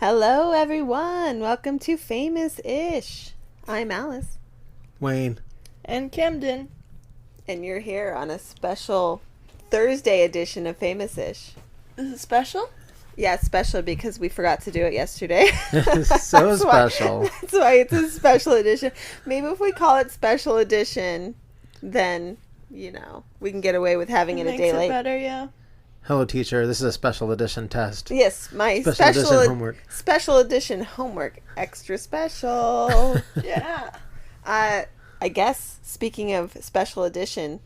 Hello, everyone. Welcome to Famous-ish. I'm Alice. Wayne. And Camden. And you're here on a special Thursday edition of Famous-ish. Is it special? Yeah, it's special because we forgot to do it yesterday. So special. That's why it's a special edition. Maybe if we call it special edition, then, we can get away with having it a day late. Makes it better, yeah. Hello, teacher. This is a special edition test. Yes, my edition homework. Special edition homework. Extra special. Yeah. I guess, speaking of special edition,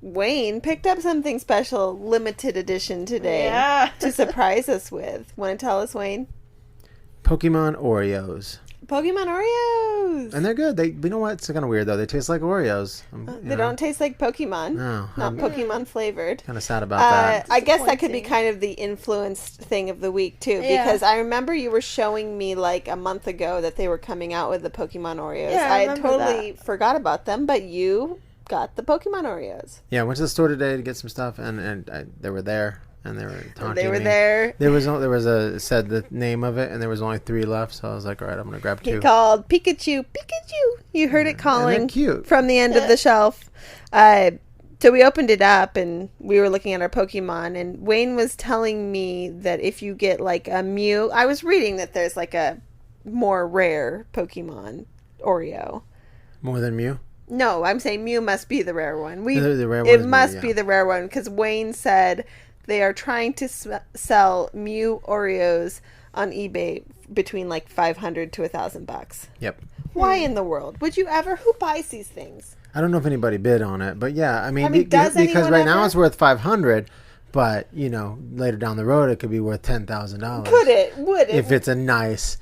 Wayne picked up something special, limited edition today, to surprise us with. Want to tell us, Wayne? Pokemon Oreos. Pokemon Oreos! And they're good. You know what? It's kind of weird, though. They taste like Oreos. They don't taste like Pokemon. No. Not Pokemon flavored. Kind of sad about that. I guess that could be kind of the influenced thing of the week, too. Yeah. Because I remember you were showing me, like, a month ago that they were coming out with the Pokemon Oreos. Yeah, I had remember totally forgot about them, but you got the Pokemon Oreos. Yeah, I went to the store today to get some stuff, and they were there. And they were taunting They were me. there. There was said the name of it, and there was only 3 left. So I was like, all right, I'm gonna grab 2. He called Pikachu. You heard it calling. And they're cute. From the end of the shelf. So we opened it up, and we were looking at our Pokemon, and Wayne was telling me that if you get like a Mew, I was reading that there's like a more rare Pokemon Oreo. More than Mew. No, I'm saying Mew must be the rare one. The rare one it is must Mew, be yeah. the rare one because Wayne said they are trying to sell Mew Oreos on eBay between like $500 to $1,000. Yep. Why in the world would you ever? Who buys these things? I don't know if anybody bid on it, but yeah, I mean does because anyone right now ever? it's worth $500, but later down the road it could be worth $10,000. Could it? Would it? If it's a nice,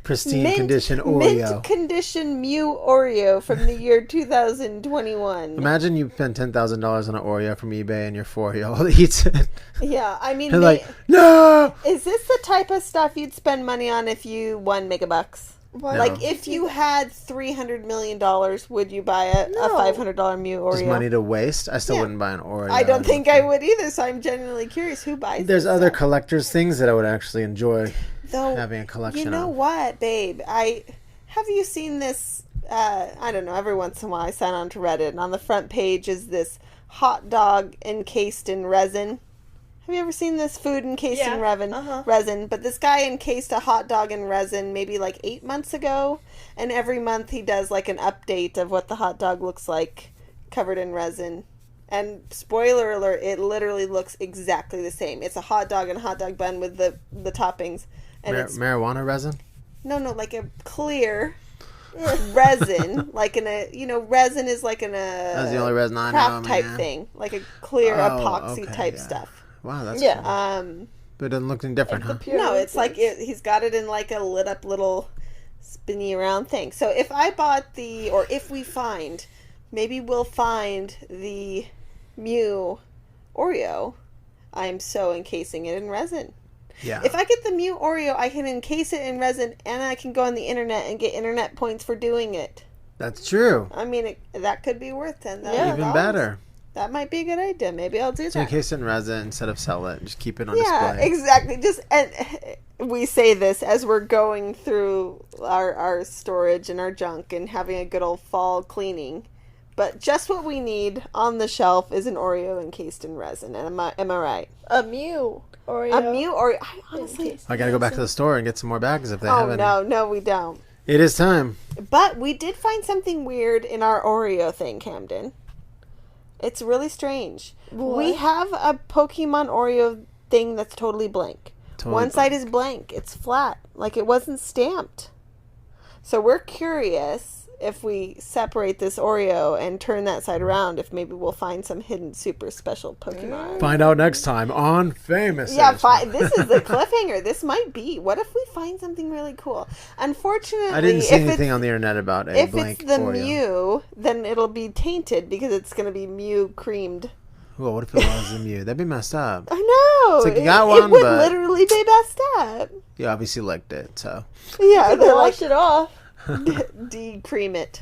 pristine condition Oreo. Mint condition Mew Oreo from the year 2021. Imagine you spend $10,000 on an Oreo from eBay and your 4-year-old eats it. Yeah, I mean, They're like, no! is this the type of stuff you'd spend money on if you won megabucks? What? Like, if you had $300 million, would you buy a $500 Mew Oreo? Just money to waste? I still Yeah. wouldn't buy an Oreo. I don't think I would either, so I'm genuinely curious who buys There's this other stuff. collector's things that I would actually enjoy Though, having a collection you know of. what, babe? Have you seen this? I don't know. Every once in a while, I sign on to Reddit, and on the front page is this hot dog encased in resin. Have you ever seen this food encased in resin? But this guy encased a hot dog in resin maybe like 8 months ago, and every month he does like an update of what the hot dog looks like covered in resin. And spoiler alert, it literally looks exactly the same. It's a hot dog and a hot dog bun with the toppings. And it's Marijuana resin? no, like a clear resin, like in a resin is like in a That's the only resin I know, craft type man. thing, like a clear epoxy okay, type yeah. stuff. Wow, that's Yeah. cool. But it doesn't look any different, huh? No, it's like he's got it in like a lit up little spinny around thing. So if I bought or if we find, maybe we'll find the Mew Oreo, I'm so encasing it in resin. Yeah. If I get the Mew Oreo, I can encase it in resin, and I can go on the internet and get internet points for doing it. That's true. I mean, that could be worth $10,000. Even better. That might be a good idea. Maybe I'll do So that. encase it in resin instead of sell it. Just keep it on Yeah, display. exactly. And we say this as we're going through our storage and our junk and having a good old fall cleaning. But just what we need on the shelf is an Oreo encased in resin. And am I right? A Mew Oreo. A Mew Oreo. I honestly. I gotta go back to the store and get some more bags if they have any. No, we don't. It is time. But we did find something weird in our Oreo thing, Camden. It's really strange. What? We have a Pokemon Oreo thing that's totally blank. One side is blank. It's flat. Like it wasn't stamped. So we're curious if we separate this Oreo and turn that side around, if maybe we'll find some hidden super special Pokemon. Find out next time on Famous. Yeah, this is the cliffhanger. This might be. What if we find something really cool? Unfortunately, I didn't see anything on the internet about a if blank it's the Oreo. Mew, then it'll be tainted because it's going to be Mew creamed. Well, what if it was a Mew? That'd be messed up. I know. It's like you got it one, would but- literally be messed up. You obviously licked it, so. Yeah, they're like, Wash it off. de-cream it.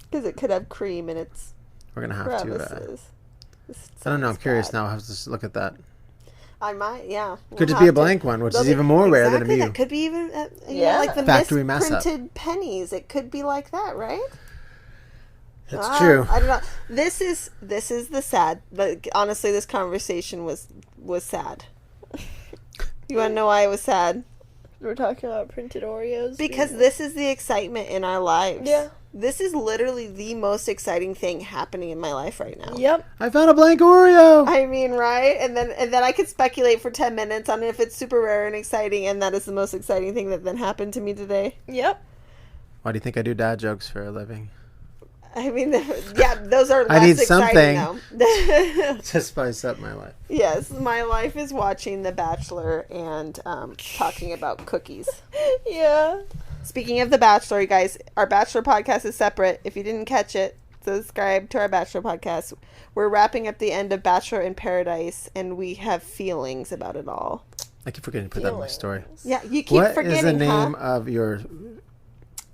Because it could have cream in its We're gonna have to. crevices. I don't know. I'm curious now. I'll have to just look at that. I might, yeah. Could just be a blank one, which is even more rare than a Exactly, Mew. that could be even, Yeah. like the Factory mess up. misprinted pennies. It could be like that, right? That's true. I don't know. This is the sad. But honestly, this conversation was sad. You want to know why it was sad? We're talking about printed Oreos. Because this is the excitement in our lives. Yeah. This is literally the most exciting thing happening in my life right now. Yep. I found a blank Oreo. I mean, right? And then I could speculate for 10 minutes on if it's super rare and exciting, and that is the most exciting thing that then happened to me today. Yep. Why do you think I do dad jokes for a living? I mean, yeah, those are less I need exciting, something. though. To spice up my life. Yes, my life is watching The Bachelor and talking about cookies. Yeah. Speaking of The Bachelor, you guys, our Bachelor podcast is separate. If you didn't catch it, subscribe to our Bachelor podcast. We're wrapping up the end of Bachelor in Paradise, and we have feelings about it all. I keep forgetting to put that in my story. Yeah, you keep What forgetting, is the name huh? of your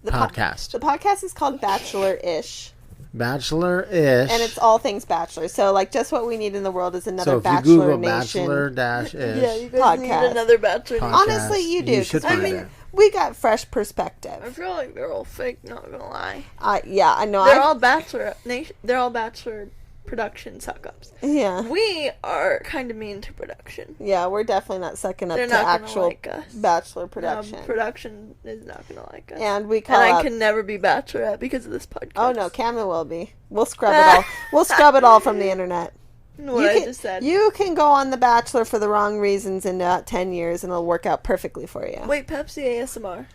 podcast? The podcast is called Bachelor-ish, Bachelor-ish. and it's all things Bachelor. So, like, just what we need in the world is another so if you Bachelor Google Nation. Bachelor-ish, Yeah, you guys need Podcast. another Bachelor. Podcast. Honestly, you do. You should 'cause, I find mean, it. we got fresh I perspective. feel like they're all fake, not gonna lie. Yeah, I know. They're all Bachelor nation. They're all Bachelor production suck-ups. Yeah. We are kind of mean to production. Yeah, we're definitely not sucking up They're to not gonna actual like us. Bachelor production. Production is not gonna like us. And we call And I up... can never be Bachelorette because of this podcast. Oh, no, Camden will be. We'll scrub it all. We'll scrub it all from the internet. What you I can, just said. You can go on The Bachelor for the wrong reasons in 10 years, and it'll work out perfectly for you. Wait, Pepsi ASMR.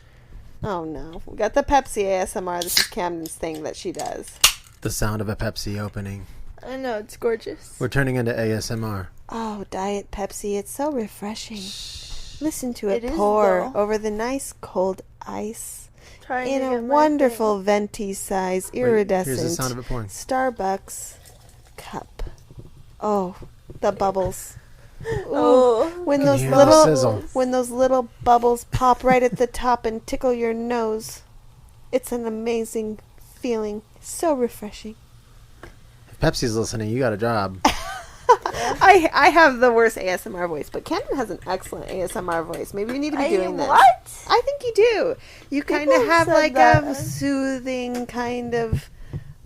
Oh, no. We got the Pepsi ASMR. This is Camden's thing that she does. The sound of a Pepsi opening. I know, it's gorgeous. We're turning into ASMR. Oh, Diet Pepsi. It's so refreshing. Listen to it, It is, pour though. over the nice cold ice Trying in to a get my wonderful thing. venti size Wait, iridescent here's the sound of it pouring. Starbucks cup. Oh, the bubbles. Oh, When Can those you hear the little sizzle? when those little bubbles pop right at the top and tickle your nose. It's an amazing feeling. So refreshing. If Pepsi's listening, you got a job. I have the worst ASMR voice, but Camden has an excellent ASMR voice. Maybe you need to be doing this. What? I think you do. You kind People of have said like that. a soothing kind of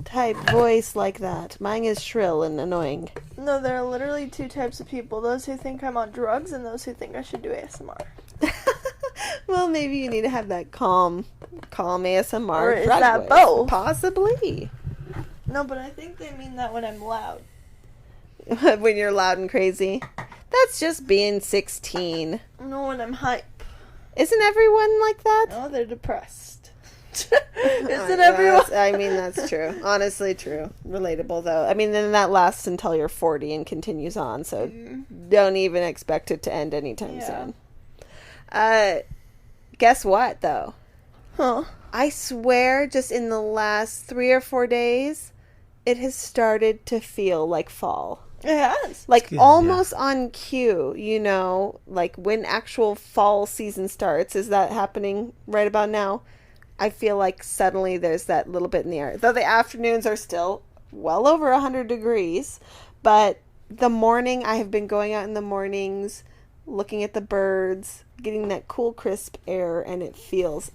type voice like that. Mine is shrill and annoying. No, there are literally two types of people. Those who think I'm on drugs and those who think I should do ASMR. Well, maybe you need to have that calm ASMR. Or is drug that voice. both? Possibly. No, but I think they mean that when I'm loud. When you're loud and crazy. That's just being 16. No, when I'm hype. Isn't everyone like that? No, they're depressed. Yeah, Isn't everyone? I mean, that's true. Honestly, true. Relatable, though. I mean, then that lasts until you're 40 and continues on, so don't even expect it to end anytime Yeah. soon. Guess what, though? Huh? I swear, just in the last 3 or 4 days, it has started to feel like fall. It has. Like good, almost on cue, you know, like when actual fall season starts. Is that happening right about now? I feel like suddenly there's that little bit in the air. Though the afternoons are still well over 100 degrees, but the morning, I have been going out in the mornings, looking at the birds, getting that cool crisp air, and it feels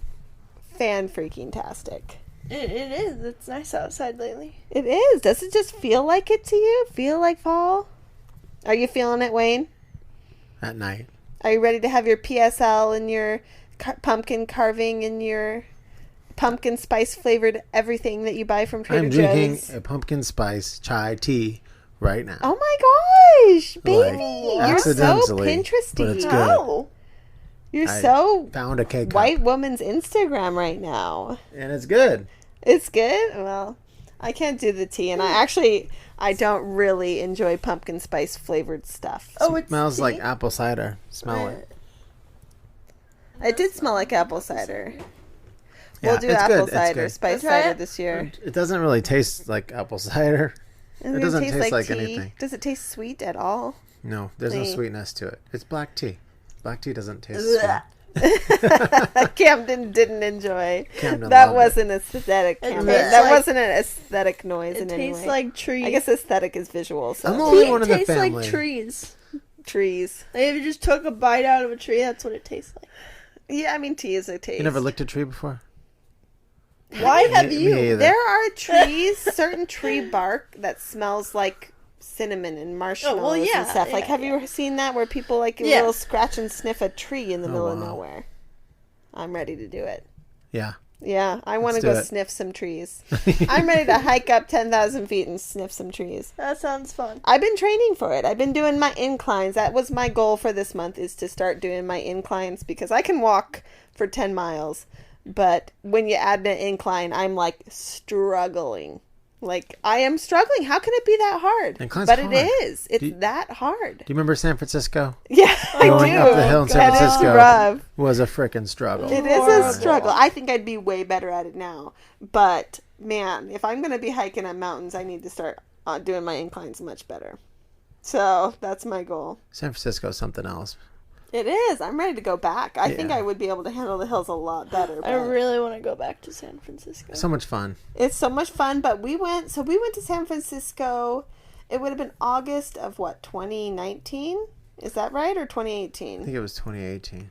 fan-freaking-tastic. It is. It's nice outside lately. It is. Does it just feel like it to you? Feel like fall? Are you feeling it, Wayne? At night. Are you ready to have your PSL and your pumpkin carving and your pumpkin spice flavored everything that you buy from Trader I'm drinking Joe's? a pumpkin spice chai tea right now. Oh my gosh, baby! Like, You're so accidentally, Pinteresty. but it's good. How? You're I so Found a cake white woman's Instagram right now. and it's good. It's good. Well, I can't do the tea, and I don't really enjoy pumpkin spice flavored stuff. Oh, it Smells like apple cider. Smell it. It did smell like apple cider. We'll Yeah, do it's apple good, it's cider, good. spice I'll try cider it. this year. It doesn't really taste like apple cider. It doesn't taste like tea. anything. Does it taste sweet at all? No, there's no See. sweetness to it. It's black tea. Black tea doesn't taste Blech. sweet. Camden didn't enjoy. Camden That loved wasn't aesthetic. Camden. tastes That like- wasn't an aesthetic noise It in any tastes way. like trees. I guess aesthetic is visual. So I'm the only It one in the tastes family. like trees. trees. Like, if you just took a bite out of a tree, that's what it tastes like. Yeah, I mean, tea is a taste. You never licked a tree before? Why have Me you? either. There are trees, certain tree bark that smells like cinnamon and marshmallows yeah, and stuff. yeah, Like, have you ever seen that where people like a Yeah. little scratch and sniff a tree in the middle of wow. nowhere? I'm ready to do it. Yeah. Yeah, I want to Let's do go it. sniff some trees. I'm ready to hike up 10,000 feet and sniff some trees. That sounds fun. I've been training for it. I've been doing my inclines. That was my goal for this month, is to start doing my inclines, because I can walk for 10 miles. But when you add an incline, I'm like struggling. Like, I am struggling. How can it be that hard? Incline's but hard. it is. It's Do you- that hard. Do you remember San Francisco? Yeah, I Going do. up the hill in San That is Francisco rough. was a freaking struggle. It is a Horrible. struggle. I think I'd be way better at it now. But, man, if I'm going to be hiking on mountains, I need to start doing my inclines much better. So, that's my goal. San Francisco is something else. It is. I'm ready to go back. I think Yeah. I would be able to handle the hills a lot better. I But really want to go back to San Francisco. So much fun. it's so much fun. But we went to San Francisco. It would have been August of what, 2019? Is that right? Or I 2018? think it was 2018.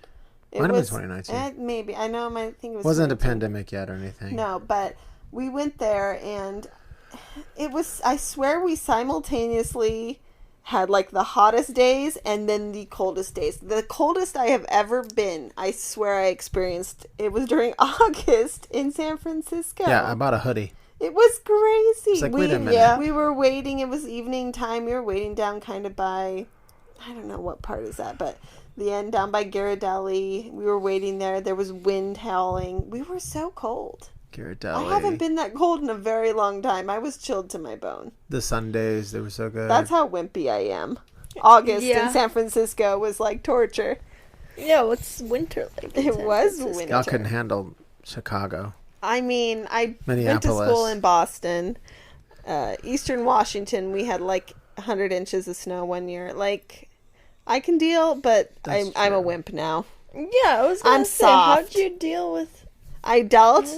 It Might have been was 2019. maybe. I know. I think it was. Wasn't a 2018. pandemic yet or anything. No, but we went there and it was, I swear we simultaneously had like the hottest days and then the coldest days. The coldest I have ever been, I swear I experienced, it was during August in San Francisco. Yeah, I bought a hoodie. It was crazy. It's like, wait a minute. We were waiting. It was evening time. We were waiting down kind of by, I don't know what part is that, but the end down by Ghirardelli. We were waiting there. There was wind howling. We were so cold. Ghirardelli. I haven't been that cold in a very long time. I was chilled to my bone. The Sundays, they were so good. That's how wimpy I am. August Yeah. in San Francisco was like torture. Yeah, what's winter like? in It San was Francisco? winter. Y'all couldn't handle Chicago. I mean, I went to Minneapolis. school in Boston. Eastern Washington, we had like 100 inches of snow one year. Like, I can deal, but That's I'm a true. wimp now. Yeah, I was gonna I'm say, how'd soft. you deal with? I dealt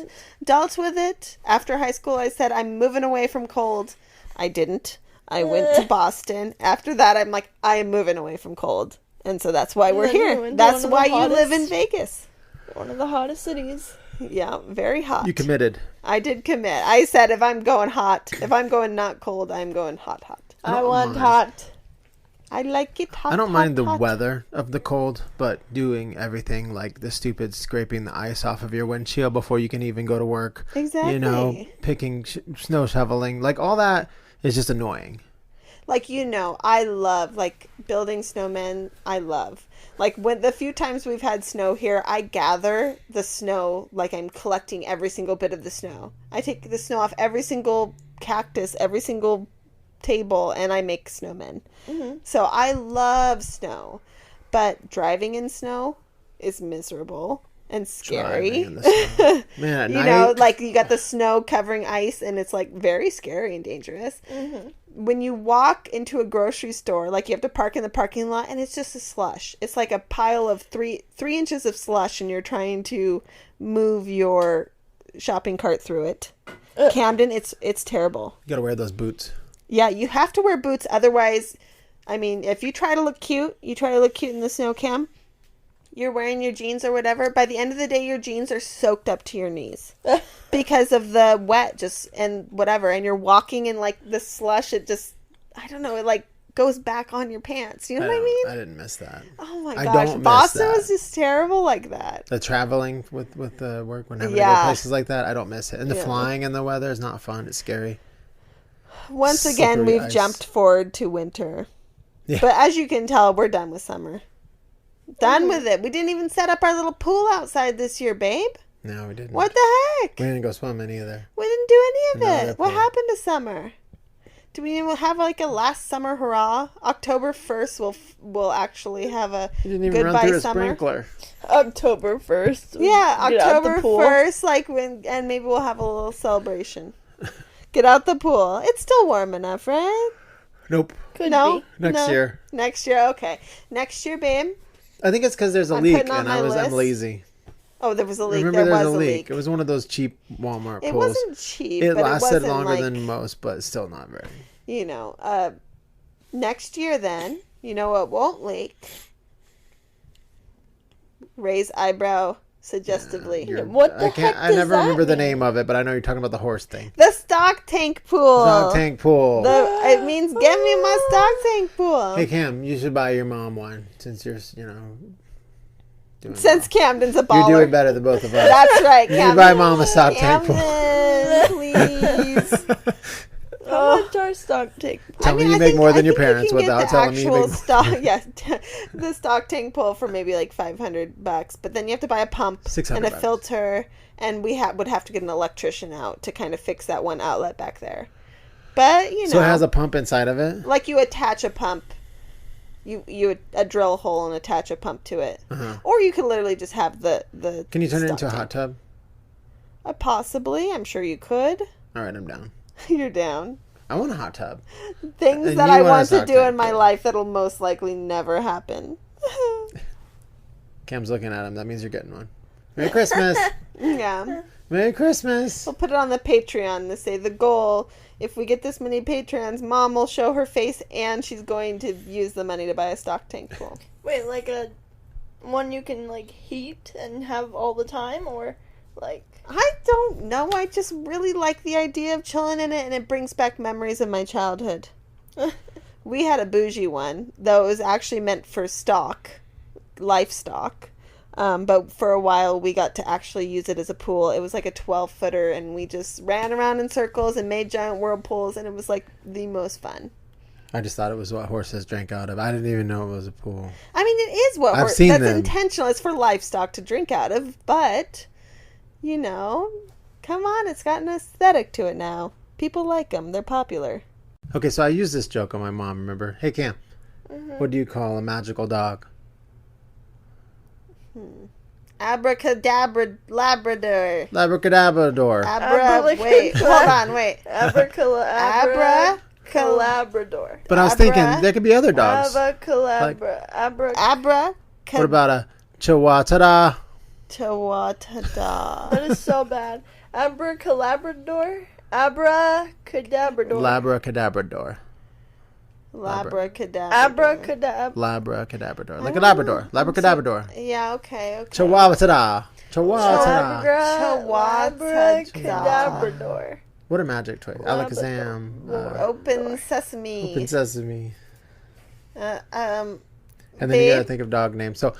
with it. After high school, I said, I'm moving away from cold. I didn't. I went to Boston. After that, I'm like, I am moving away from cold. And so that's why we're then you here. went to That's one of the why you live in hottest- Vegas. One of the hottest cities. Yeah, very hot. You committed. I did commit. I said, if I'm going hot, if I'm going not cold, I'm going hot, hot. I I don't want mind. hot. I like it hot. I don't hot, mind the hot. weather of the cold, but doing everything like the stupid scraping the ice off of your windshield before you can even go to work. Exactly. You know, picking snow shoveling, like all that is just annoying. Like, you know, I love, like, building snowmen. I love. Like, when the few times we've had snow here, I gather the snow, like I'm collecting every single bit of the snow. I take the snow off every single cactus, every single table, and I make snowmen. Mm-hmm. So I love snow. But driving in snow is miserable and scary. Driving in the snow. Man, at You night, know, like you got the snow covering ice and it's like very scary and dangerous. Mm-hmm. When you walk into a grocery store, like you have to park in the parking lot and it's just a slush. It's like a pile of three inches of slush and you're trying to move your shopping cart through it. Ugh. Camden, it's terrible. you gotta wear those boots. Yeah, you have to wear boots. Otherwise, I mean, if you try to look cute, in the snow cam, you're wearing your jeans or whatever. By the end of the day, your jeans are soaked up to your knees because of the wet and whatever. And you're walking in like the slush. It just, I don't know, it like goes back on your pants. You know what I mean? I didn't miss that. Oh my I gosh. don't miss Boston that. was just terrible like that. The traveling with the work when having to Yeah. go places like that, I don't miss it. And the Yeah. flying in the weather is not fun. It's scary. Once again, Slippery we've ice. jumped forward to winter. Yeah. But as you can tell, we're done with summer. Done with it. We didn't even set up our little pool outside this year, babe. No, we didn't. What the heck? We didn't go swimming either. We didn't do any No, of it. that's What cool. happened to summer? Do we have like a last summer hurrah? October 1st, we'll actually have a You didn't even run goodbye through a summer. sprinkler. October 1st. Yeah, Get out the October pool. 1st, and maybe we'll have a little celebration. Get out the pool. It's still warm enough, right? Nope. Could No? be. Next No. year. Next year, okay. Next year, babe. I think it's because there's a I'm leak putting on and my I'm list. lazy. Oh, there was a leak. Remember there there's was a leak. It was one of those cheap Walmart It pools. wasn't cheap. It but lasted it wasn't longer like, than most, but still not very. you know, next year then, You know what won't leak? Raise eyebrow suggestively. What the heck I does never that remember the mean? name of it, but I know you're talking about the horse thing. The stock tank pool. Stock tank pool. It means give me my stock tank pool. Hey Cam, you should buy your mom one since you're, doing Since Camden's a well. baller. You're doing better than both of us. That's right, You Camden. should buy mom a stock tank pool. Camden, please. How much are stock tank? Tell me you make more than your parents without without telling me you make more. stock. Yes, the stock tank pool for maybe like $500, but then you have to buy a pump and a $600. filter, and we would have to get an electrician out to kind of fix that one outlet back there. But So it has a pump inside of it? like you attach a pump. You a drill hole and attach a pump to it, or you could literally just have the. Can you turn it stock into a tank. hot tub? Possibly, I'm sure you could. All right, I'm down. You're down. I want a hot tub. Things And that you I want a want to stock do tank in my pool. life that'll most likely never happen. Cam's looking at him. That means you're getting one. Merry Christmas. Yeah. Merry Christmas. We'll put it on the Patreon to say the goal. If we get this many Patreons, Mom will show her face and she's going to use the money to buy a stock tank pool. Wait, like a one you can like heat and have all the time, or like I don't know. I just really like the idea of chilling in it, and it brings back memories of my childhood. We had a bougie one, though it was actually meant for livestock. But for a while, we got to actually use it as a pool. It was like a 12-footer, and we just ran around in circles and made giant whirlpools, and it was like the most fun. I just thought it was what horses drank out of. I didn't even know it was a pool. I mean, it is what I've seen that's them. intentional. It's for livestock to drink out of, but come on, it's got an aesthetic to it now. People like them; they're popular. Okay, so I used this joke on my mom, remember? Hey, Cam, what do you call a magical dog? Abracadabra Labrador. Labracadabrador. Wait, hold on, wait. abracadabra. Labrador. But I was thinking there could be other dogs. Abracadabra. What about a chihuahua? Tawatada. That is so bad. Abracadabrador. Abracadabrador. Labracadabrador. Labracadabra. Abracadabra. Labracadabrador. Like a Labrador. Labracadabrador. Yeah, okay. Chihuahua. Chihuahua. Abracadabrador. What a magic toy. Alakazam. Open sesame. Open sesame. And And then you gotta think of dog names. So,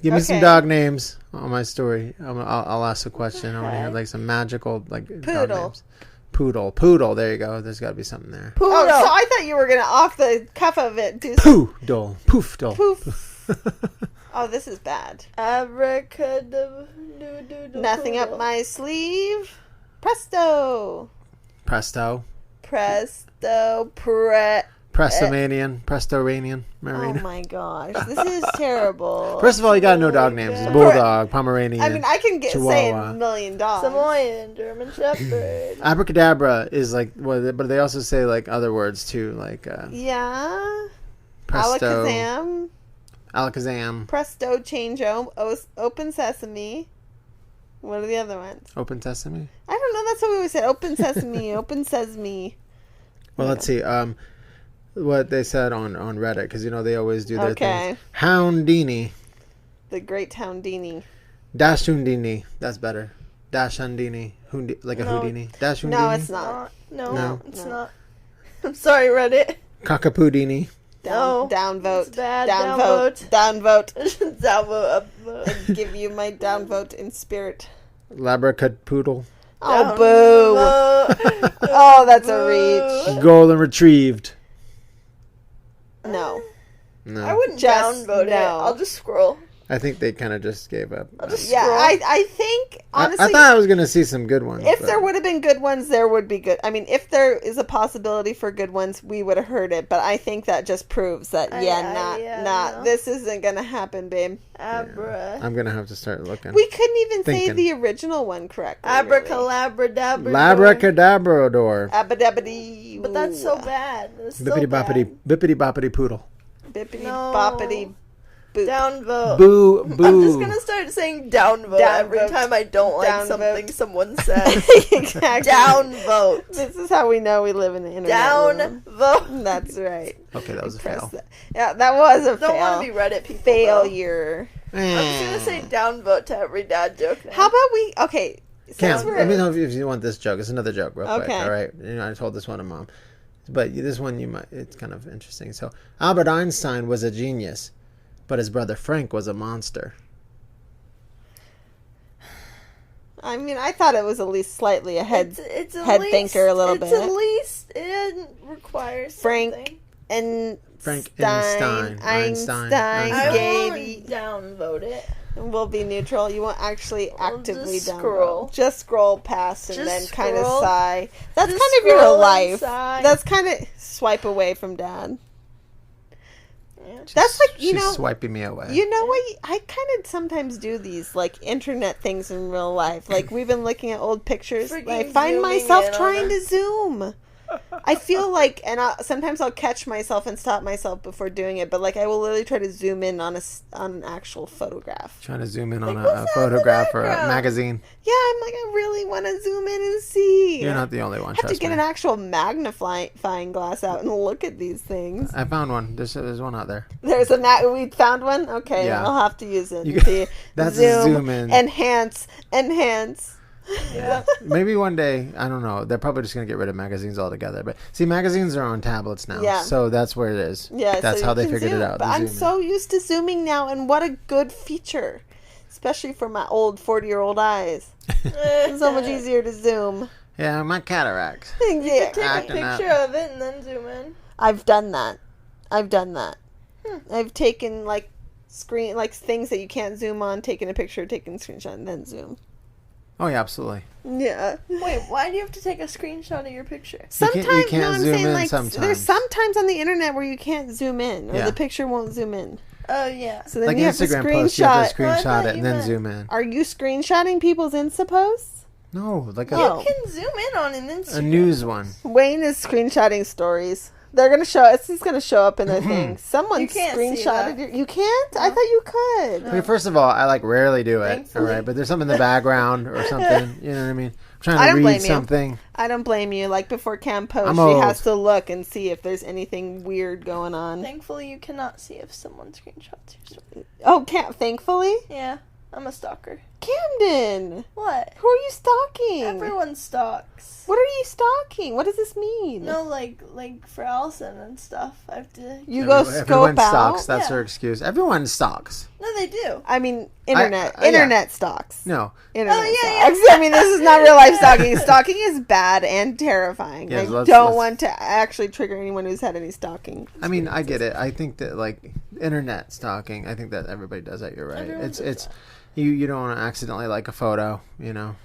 give me some Okay. dog names on my story. I'll ask a question. I want to hear like some magical dog Poodle. names. Poodle. There you go. There's got to be something there. Oh, so I thought you were gonna off the cuff of it do Poodle. Poofdle. poof. Oh, this is bad. Abracadabra. Nothing up my sleeve. Presto. Presto. Prestomanian. Prestoranian. Oh Marina. my gosh, this is terrible. First of all, you gotta know dog names. It's Bulldog, Pomeranian. I mean, I can say Chihuahua. a million dogs. Samoyed. German Shepherd. Abracadabra is like, but they also say like other words too, like Yeah. presto, Alakazam. alakazam, Presto, change, open sesame. What are the other ones? open sesame. I don't know. That's what we always said. Open sesame, open sesame. Well, let's see. What they said on Reddit, because they always do their Okay. things. Houndini, The Great Houndini. Dashundini. That's better. Dashundini, like a No. Houdini. Dashundini. No, it's not. No, it's not. I'm sorry, Reddit. Cockapudini. Down vote. It's bad. Down vote. Down vote. Down vote. I give you my down vote in spirit. Labracadoodle. Oh, boo. Oh, that's a reach. Golden retrieved. No. No, I wouldn't Just downvote it. no. I'll just scroll. I think they kind of just gave up. I'll just Yeah, scroll. I think, honestly, I thought I was gonna see some good ones. if but- there would have been good ones, there would be good. I mean, if there is a possibility for good ones, we would have heard it. But I think that just proves that, no. this isn't going to happen, babe. Abra. I'm gonna have to start looking. We couldn't even say Thinking. the original one correctly. Abracadabradabra. Labracadabrador. Abadabadi. But that's so bad. That's so Bippity boppity, bad. bippity boppity poodle. Bippity No. boppity Boop. Downvote. Boo, boo. I'm just gonna start saying downvote every Downvote. time I don't like Downvote. something someone says. Exactly. Downvote. This is how we know we live in the internet world. Downvote. That's right. Okay, that was a Press fail. that. Yeah, that was a Don't want fail. to be Reddit people. Failure. I'm just gonna say downvote to every dad joke now. How about we? Okay. Cam, Since let me we're know if you want this joke. It's another joke, real quick. Okay. All right. You know, I told this one to Mom, but this one it's kind of interesting. So Albert Einstein was a genius, but his brother Frank was a monster. I mean, I thought it was at least slightly a head It's at head least, thinker a little it's bit. at least it requires Frank something. and Frank Einstein. Einstein. I Gave won't downvote it. We'll be neutral. You won't actually I'll actively just downvote. scroll. Just scroll past and Just then kind of scroll. sigh. That's Just kind of your scroll and life. sigh. That's kind of swipe away from dad. Yeah. That's like, you She's know, swiping me away. you know what? I kind of sometimes do these like internet things in real life. Like we've been looking at old pictures. Freaking I find zooming myself in on trying them. to zoom. I feel like, and sometimes I'll catch myself and stop myself before doing it. But like I will literally try to zoom in on an actual photograph. Trying to zoom in on Like, a what's that in the photograph or a background? magazine. Yeah, I'm like, I really want to zoom in and see. You're not the only one. I have to Trust get me. an actual magnifying glass out and look at these things. I found one. There's one out there. There's we found one. Okay, Yeah. I'll have to use it. You and see. that's a zoom in. enhance. Yeah. Maybe one day, I don't know. They're probably just gonna get rid of magazines altogether. But see, magazines are on tablets now, Yeah. so that's where it is. Yeah, that's so how you they can figured zoom, it out. But the I'm zoom in. so used to zooming now, and what a good feature, especially for my old 40-year-old eyes. It's so much easier to zoom. Yeah, my cataracts. Yeah. Take a Acting up. picture of it and then zoom in. I've done that. I've taken like things that you can't zoom on, taken a picture, taken a screenshot, and then zoom. Oh yeah, absolutely. Yeah. Wait, why do you have to take a screenshot of your picture? Sometimes you can't no, I'm zoom saying in like sometimes. there's sometimes on the internet where you can't zoom in or Yeah. the picture won't zoom in. Oh yeah. So then Like you have to Instagram posts, you have to Oh, I screenshot thought it and you then meant- zoom in. Are you screenshotting people's Insta posts? No, like Oh. You can zoom in on an Instagram. a news one. Wayne is screenshotting stories. They're gonna show. It's gonna show up in the thing. Someone You can't see screenshotted that. You can't. I thought you could. I mean, first of all, I like rarely do it. Thankfully. All right, but there's something in the background or something. You know what I mean? I'm trying I to don't blame read you. something. I don't blame you. Like before Cam posts, I'm she old. has to look and see if there's anything weird going on. Thankfully, you cannot see if someone screenshots your story. Oh, Cam. Thankfully, Yeah, I'm a stalker. Camden. What? Who are you stalking? Everyone stalks. What are you stalking? What does this mean? No, like for Allison and stuff. I have to. You go Everyone scope out. stalks. That's Yeah. her excuse. Everyone stalks. No, they do. I mean, internet. yeah. Internet stalks. No. Internet Oh, yeah, stalks. I mean, this is not real life stalking. Stalking is bad and terrifying. Yes, I let's- don't let's- want to actually trigger anyone who's had any stalking. I mean, I get it. I think that like internet stalking. I think that everybody does that. You're right. Everyone it's does it's that. you don't want to accidentally like a photo. You know,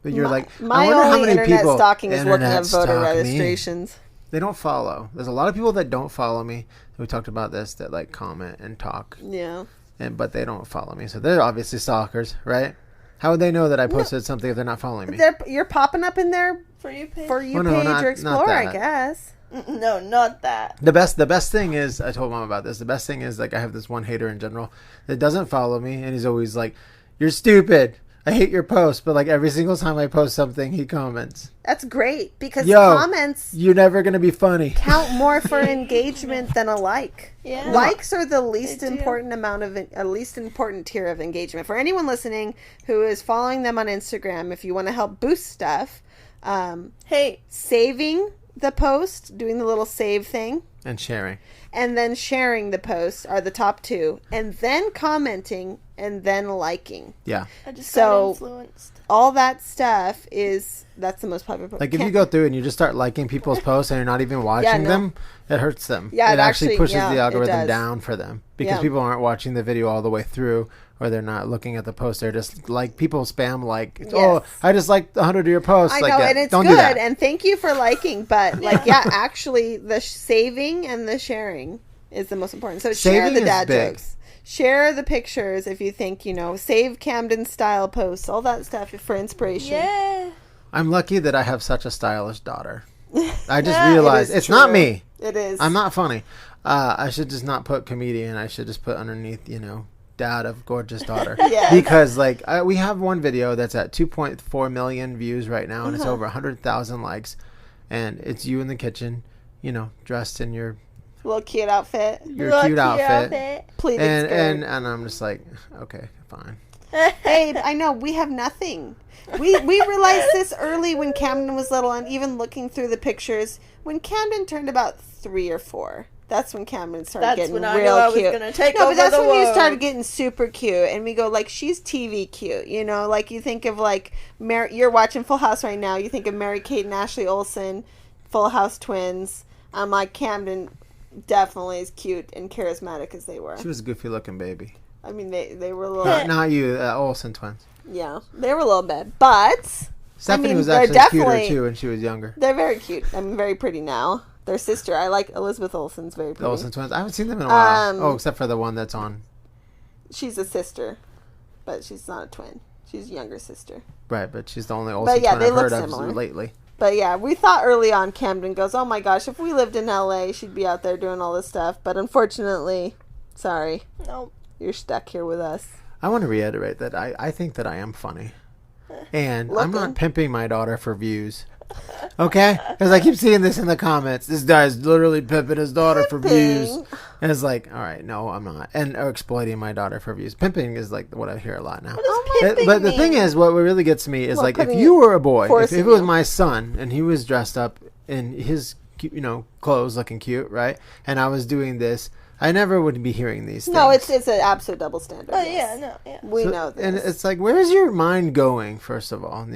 but you're like I My wonder how only many internet people stalking is looking internet at voter stalk me. registrations. They don't follow. There's a lot of people that don't follow me. We talked about this that like comment and talk, Yeah. but they don't follow me. So they're obviously stalkers, right? How would they know that I posted something if they're not following me? You're popping up in their For you page. For You Oh, no, page not- or not Explorer, I that. guess. No, not that. The best thing is, I told Mom about this. The best thing is, like, I have this one hater in general that doesn't follow me, and he's always like, "You're stupid. I hate your post." But like every single time I post something, he comments, That's great because Yo. comments "You're never gonna be funny." count more for engagement than a like. Yeah. Likes are the least They do. important least important tier of engagement. For anyone listening who is following them on Instagram, if you want to help boost stuff, Hey, saving the post, doing the little save thing, And sharing. and then sharing the post are the top two, and then commenting, and then liking. Yeah. I just So- got influenced. All that stuff that's the most popular. Like if you go through and you just start liking people's posts and you're not even watching no. them, it hurts them. Yeah, it it actually actually- pushes yeah, the it algorithm does. down for them because Yeah. people aren't watching the video all the way through, or they're not looking at the post. They're just like people spam like, "Oh, Yes. I just liked 100 of your posts." I like know, that. and it's Don't good, do that. and thank you for liking, but actually, the saving and the sharing is the most important. So share Saving the is dad big. jokes. Share the pictures if you think, save Camden style posts, all that stuff for inspiration. Yeah. I'm lucky that I have such a stylish daughter. I just Yeah, realized it is it's not true. me. It is. I'm not funny. I should just not put comedian. I should just put underneath, dad of gorgeous daughter. Yes. Because we have one video that's at 2.4 million views right now, and it's Uh-huh. over 100,000 likes, and it's you in the kitchen, dressed in your Little cute outfit. cute outfit. Pleated And, skirt. and I'm just like, okay, fine. Babe, I know we have nothing. We realized this early when Camden was little, and even looking through the pictures, when Camden turned about 3 or 4. That's when Camden started That's getting when I real knew I was cute. gonna take No, over but that's the when you world. started getting super cute, and we go like, she's TV cute, Like you think of like you're watching Full House right now. You think of Mary Kate and Ashley Olsen, Full House twins. I'm like, Camden definitely as cute and charismatic as they were. She was a goofy looking baby. I mean, they were a little, Not you, Olsen twins. yeah, they were a little bit, but Stephanie was they're actually definitely- cuter too when she was younger. they're very cute. I mean, very pretty now. Their sister, I like Elizabeth Olsen's very pretty. The Olsen twins. I haven't seen them in a while. Um, Except for the one that's on. She's a sister, but she's not a twin. She's a younger sister. Right, but she's the only Olsen yeah, twin they I've look heard similar. of lately. But yeah, we thought early on Camden goes, oh my gosh, if we lived in LA, she'd be out there doing all this stuff. But unfortunately, sorry, Nope. you're stuck here with us. I want to reiterate that I think that I am funny. And I'm Looking. not pimping my daughter for views. Okay? Because I keep seeing this in the comments. This guy's literally pimping his daughter for views. Pimping. And it's like, all right, no, I'm not. Or exploiting my daughter for views. Pimping is like what I hear a lot now. What does Oh my- pimping But the mean? thing is, what really gets me is Well, like if putting you were a boy, if forcing it was you. my son and he was dressed up in his clothes looking cute, right? And I was doing this, I never would be hearing these things. No, it's an absolute double standard. Oh yes. yeah, no, yeah. We So- know this. And it's like, where's your mind going? First of all,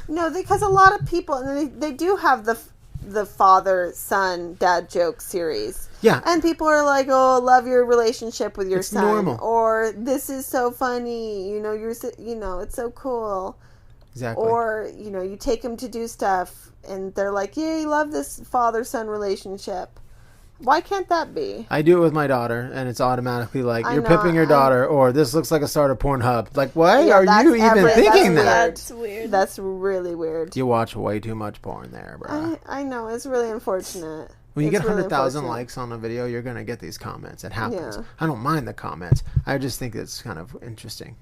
No, because a lot of people, and they do have the father son dad joke series. yeah. And people are like, "Oh, love your relationship with your It's son," normal. or "This is so funny," it's so cool. Exactly. Or you take them to do stuff, and they're like, "Yeah, you love this father son relationship." Why can't that be? I do it with my daughter, and it's automatically like, I you're know, pimping your daughter, or this looks like a start of Pornhub. Like, why Yeah, are that's you even every- thinking that's that? weird. That's weird. That's really weird. You watch way too much porn there, bro. I know, it's really unfortunate. When you It's get really 100,000 unfortunate. likes on a video, you're going to get these comments. It happens. Yeah. I don't mind the comments. I just think it's kind of interesting.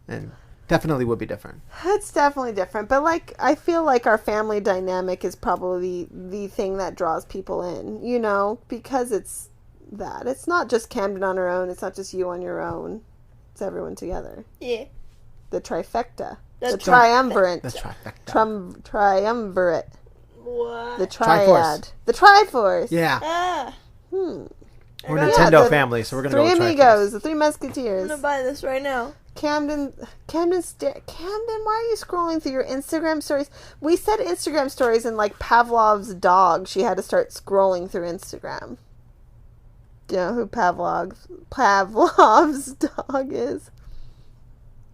And definitely would be different. It's definitely different, but I feel like our family dynamic is probably the thing that draws people in, because it's that. It's not just Camden on her own, it's not just you on your own. It's everyone together. Yeah. The trifecta. The The triumvirate. That's trifecta. Triumvirate. What? The triad. The Triforce. Yeah. Ah, Hmm. We're Yeah, Nintendo the family, so we're going to Three go with Triforce. amigos, the Three I'm Musketeers. gonna buy this right now. Camden, why are you scrolling through your Instagram stories? We said Instagram stories, and like Pavlov's dog, she had to start scrolling through Instagram. Do you know who Pavlov's dog is?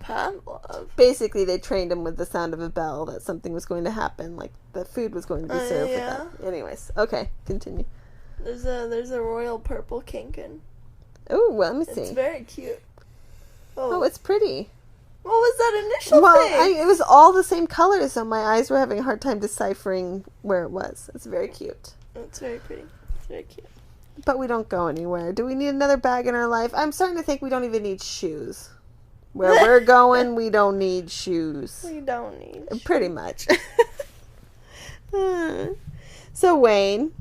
Pavlov. Basically, they trained him with the sound of a bell that something was going to happen, like the food was going to be served yeah. with that. Anyways, okay, continue. There's a royal purple kinkin. Oh, let me It's see. very cute. Oh, it's pretty. What was that initial Well, thing? it was all the same color, so my eyes were having a hard time deciphering where it was. It's very cute. It's very pretty. It's very cute. But we don't go anywhere. Do we need another bag in our life? I'm starting to think we don't even need shoes. Where we're going, we don't need shoes. We don't need. Pretty much. So, Wayne,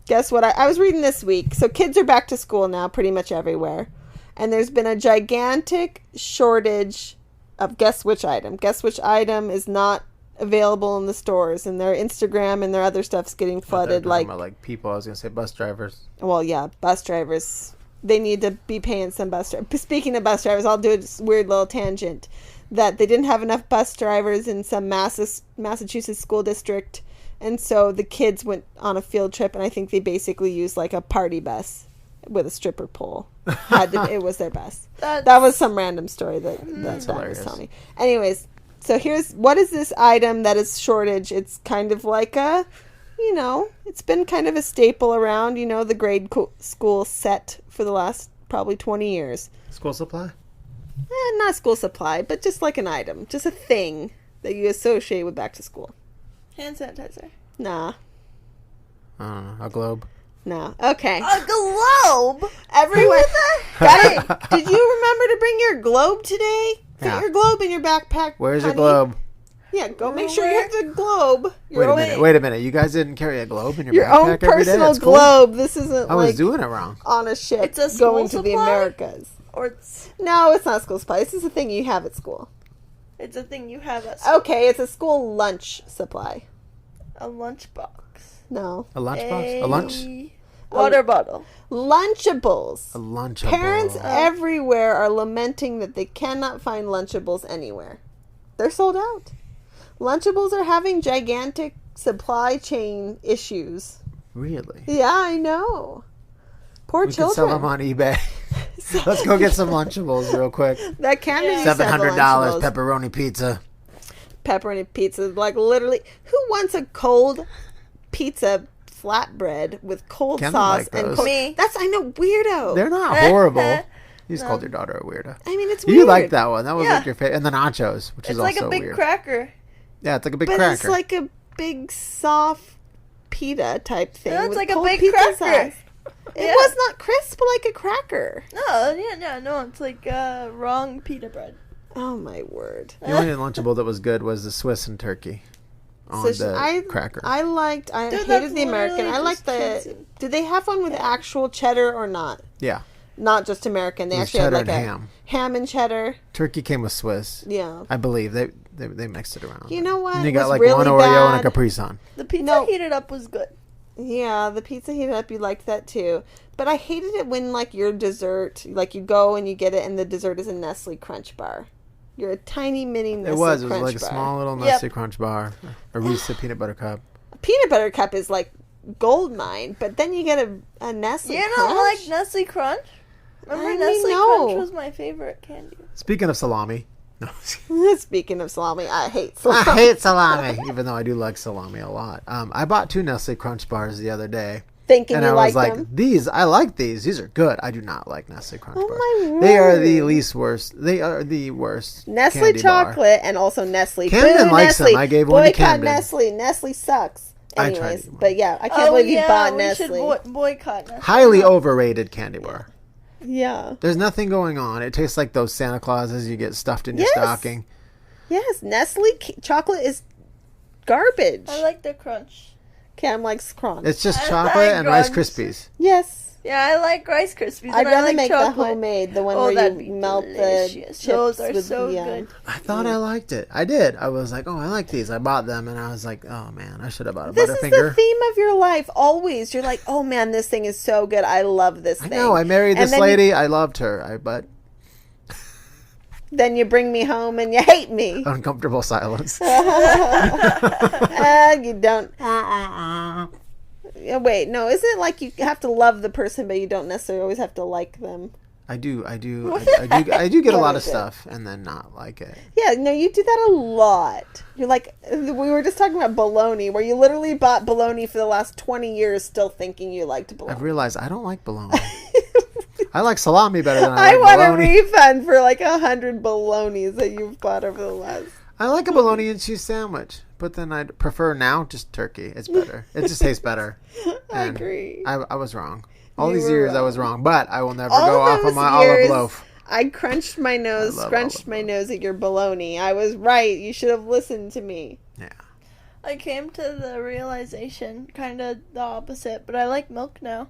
guess what? I was reading this week. So, kids are back to school now pretty much everywhere. And there's been a gigantic shortage of guess which item. Guess which item is not available in the stores, and their Instagram and their other stuff's getting flooded. Like people, I was going to say bus drivers. Well, yeah, bus drivers. They need to be paying some bus drivers. Speaking of bus drivers, I'll do a weird little tangent. That they didn't have enough bus drivers in some Massachusetts school district. And so the kids went on a field trip, and I think they basically used like a party bus with a stripper pole. It was their bus. That was some random story that was hilarious. telling me. Anyways, so what is this item that is shortage? It's kind of like it's been kind of a staple around, the grade school set for the last probably 20 years. School supply? Not school supply, but just like an item. Just a thing that you associate with back to school. Hand sanitizer. Nah. I don't know. A globe? No. Okay. A globe? Everyone. Hey, Did you remember to bring your globe today? Put Yeah. your globe in your backpack. Where's your honey. globe? Yeah, go make sure you have the globe. Wait a minute. You guys didn't carry a globe in your Your backpack own every day? personal That's cool. globe. This isn't I was like doing it wrong. on a ship It's a school going to the supply? Americas. or it's No, it's not school supply. This is a thing you have at school. a thing you have at school. Okay, it's a school lunch supply. A lunchbox. No. A lunchbox? A lunch? Water bottle. Lunchables. A lunchable. Parents everywhere are lamenting that they cannot find Lunchables anywhere. They're sold out. Lunchables are having gigantic supply chain issues. Really? Yeah, I know. Poor We can sell them children. on eBay. Let's go get some Lunchables real quick. That can be $700 Lunchables. pepperoni pizza. Pepperoni pizza. Like literally, who wants a cold pizza flatbread with cold Ken sauce like and those. cold? Me. That's I know weirdo. They're not horrible. You just called your daughter a weirdo. I mean, it's You weird. like that one. That was Yeah. like your favorite. And the nachos, which It's is like also a big weird. cracker. Yeah, it's like a big But cracker. it's like a big soft pita type thing. No, it's with like a cold big pizza cracker. sauce. It Yeah. was not crisp like a cracker. No, it's like wrong pita bread. Oh my word! The only Lunchable that was good was the Swiss and turkey on the cracker. I Dude, hated that's the American. literally I like just the. cheese. Do they have one with actual cheddar or not? Yeah. Not just American. They It was actually had cheddar like and a ham. ham and cheddar. Turkey came with Swiss. Yeah. I believe they mixed it around. You know what? And you It got was like really one Oreo and a bad. Capri Sun. The pizza No. heated up was good. Yeah, the pizza heated up. You liked that too. But I hated it when like your dessert, like you go and you get it, and the dessert is a Nestle Crunch bar. You're a tiny mini Nestle It was Crunch like a bar. small little Yep. Nestle Crunch bar, a Reese peanut butter cup. Peanut butter cup is like gold mine, but then you get a Nestle You Crunch. don't like Nestle Crunch? Remember I mean, Nestle no. Crunch was my favorite candy. Speaking of salami, no, Speaking of salami, I hate salami. I hate salami, even though I do like salami a lot. I bought 2 Nestle Crunch bars the other day. Thinking And you I was like like, them. I like these. These are good. I do not like Nestle Crunch Oh bars. my They are the word. least worst. They are the worst. Nestle candy bar. chocolate and also Nestle. Camden Boo, likes Nestle. them. I gave one to Boycott Camden. Nestle. Nestle sucks. I tried Anyways, to. but yeah, I can't believe you bought we Nestle. should boycott Nestle. Highly overrated candy bar. Yeah. There's nothing going on. It tastes like those Santa Clauses you get stuffed in your Yes. stocking. Yes, Nestle chocolate is garbage. I like the crunch. Cam likes crunch. It's just I chocolate like and Rice Crunch. Krispies. Yes. Yeah, I like Rice Krispies. I'd and I rather like make the chocolate. homemade, the one Oh, where that'd be you melt the delicious. chips Those are with so the, good. I thought I liked it. I did. I was like, oh, I like these. I bought them, and I was like, oh man, I should have bought a This is the Butterfinger. theme of your life. Always, you're like, oh man, this thing is so good. I love this I thing. know. I married And this then lady. I loved her. But Then you bring me home and you hate me. uncomfortable silence. You don't. Yeah, wait, no. Isn't it like you have to love the person, but you don't necessarily always have to like them? I do get a What lot of is it? stuff and then not like it. Yeah, no, you do that a lot. You're like, we were just talking about bologna, where you literally bought bologna for the last 20 years, still thinking you liked bologna. I've realized I don't like bologna. I like salami better than I I like want bologna. a refund for like 100 bolognas that you've bought over the last. I like a bologna and cheese sandwich, but then I'd prefer now just turkey. It's better. It just tastes better. I And agree. I was wrong. All You these were years I wrong. was wrong, but I will never All go off those on my years, olive loaf. I crunched my nose, I love scrunched olive my loaf. nose at your bologna. I was right. You should have listened to me. Yeah. I came to the realization, kind of the opposite, but I like milk now.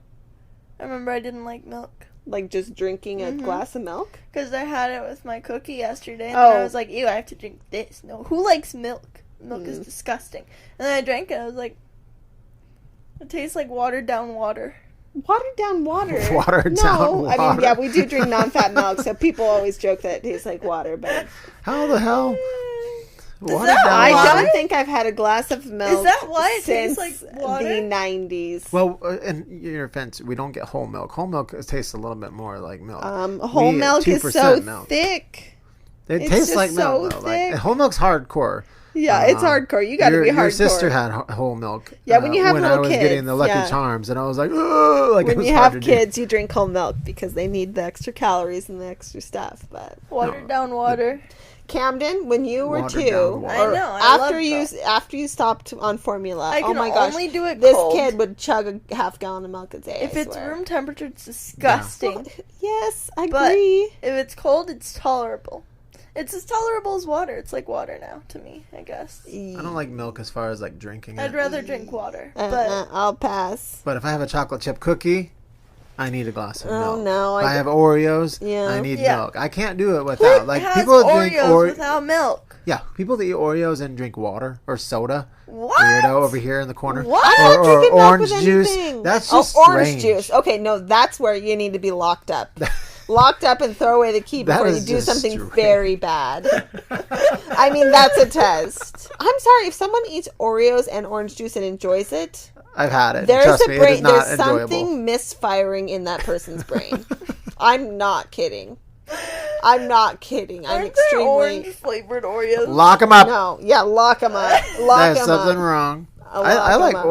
I remember I didn't like milk. Like just drinking a Mhm. glass of milk. Because I had it with my cookie yesterday, and Oh. then I was like, ew, I have to drink this. No, who likes milk? Milk is disgusting. And then I drank it, and I was like, it tastes like watered down water. Watered down water. Watered no, down I mean, water. yeah, we do drink non-fat milk, so people always joke that it tastes like water, but How the hell? Watered that down I why? water? don't think I've had a glass of milk. that why it since tastes like water? the 90s. Well, in your offense, we don't get whole milk. Whole milk tastes a little bit more like milk. Whole We get milk is 2% so milk. thick. It it's tastes just like so milk, though. Like, thick. whole milk's hardcore. Yeah, it's hardcore. You got to be hardcore. Your sister had whole milk. Yeah, when you have when little I was kids, getting the Lucky yeah. Charms, and I was like, oh, like it when was you hard have to do. kids, you drink whole milk because they need the extra calories and the extra stuff. But Watered down water. Camden, when you were Watered 2, down water. I know, I after love you milk. after you stopped on formula, I oh can my gosh, only do it this cold. kid would chug a half gallon of milk a day. If I it's swear. room temperature, it's disgusting. Yes, I But agree. if it's cold, it's tolerable. It's as tolerable as water. It's like water now to me, I guess. I don't like milk as far as like drinking I'd it. rather drink water. But I'll pass. But if I have a chocolate chip cookie, I need a glass of milk. Oh no, If I have Oreos, Yeah. I need Yeah. milk. I can't do it without. who Like has people that Oreos drink without milk? Yeah, people that eat Oreos and drink water or soda. What? Weirdo over here in the corner. What? I'm not Or drinking milk orange with juice. anything. That's Oh, just orange strange. juice. Okay, no, that's where you need to be locked up. Locked up and throw away the key That before you is do just something strange. very bad. I mean, that's a test. I'm sorry, if someone eats Oreos and orange juice and enjoys it, I've had it. there's Trust a me, it brain. is not There's enjoyable. something misfiring in that person's brain. I'm not kidding. I'm not kidding. I'm Aren't there extremely. orange flavored Oreos? Lock them up. No, yeah, lock them up. Lock There's them something up. wrong. Lock I 'em like up.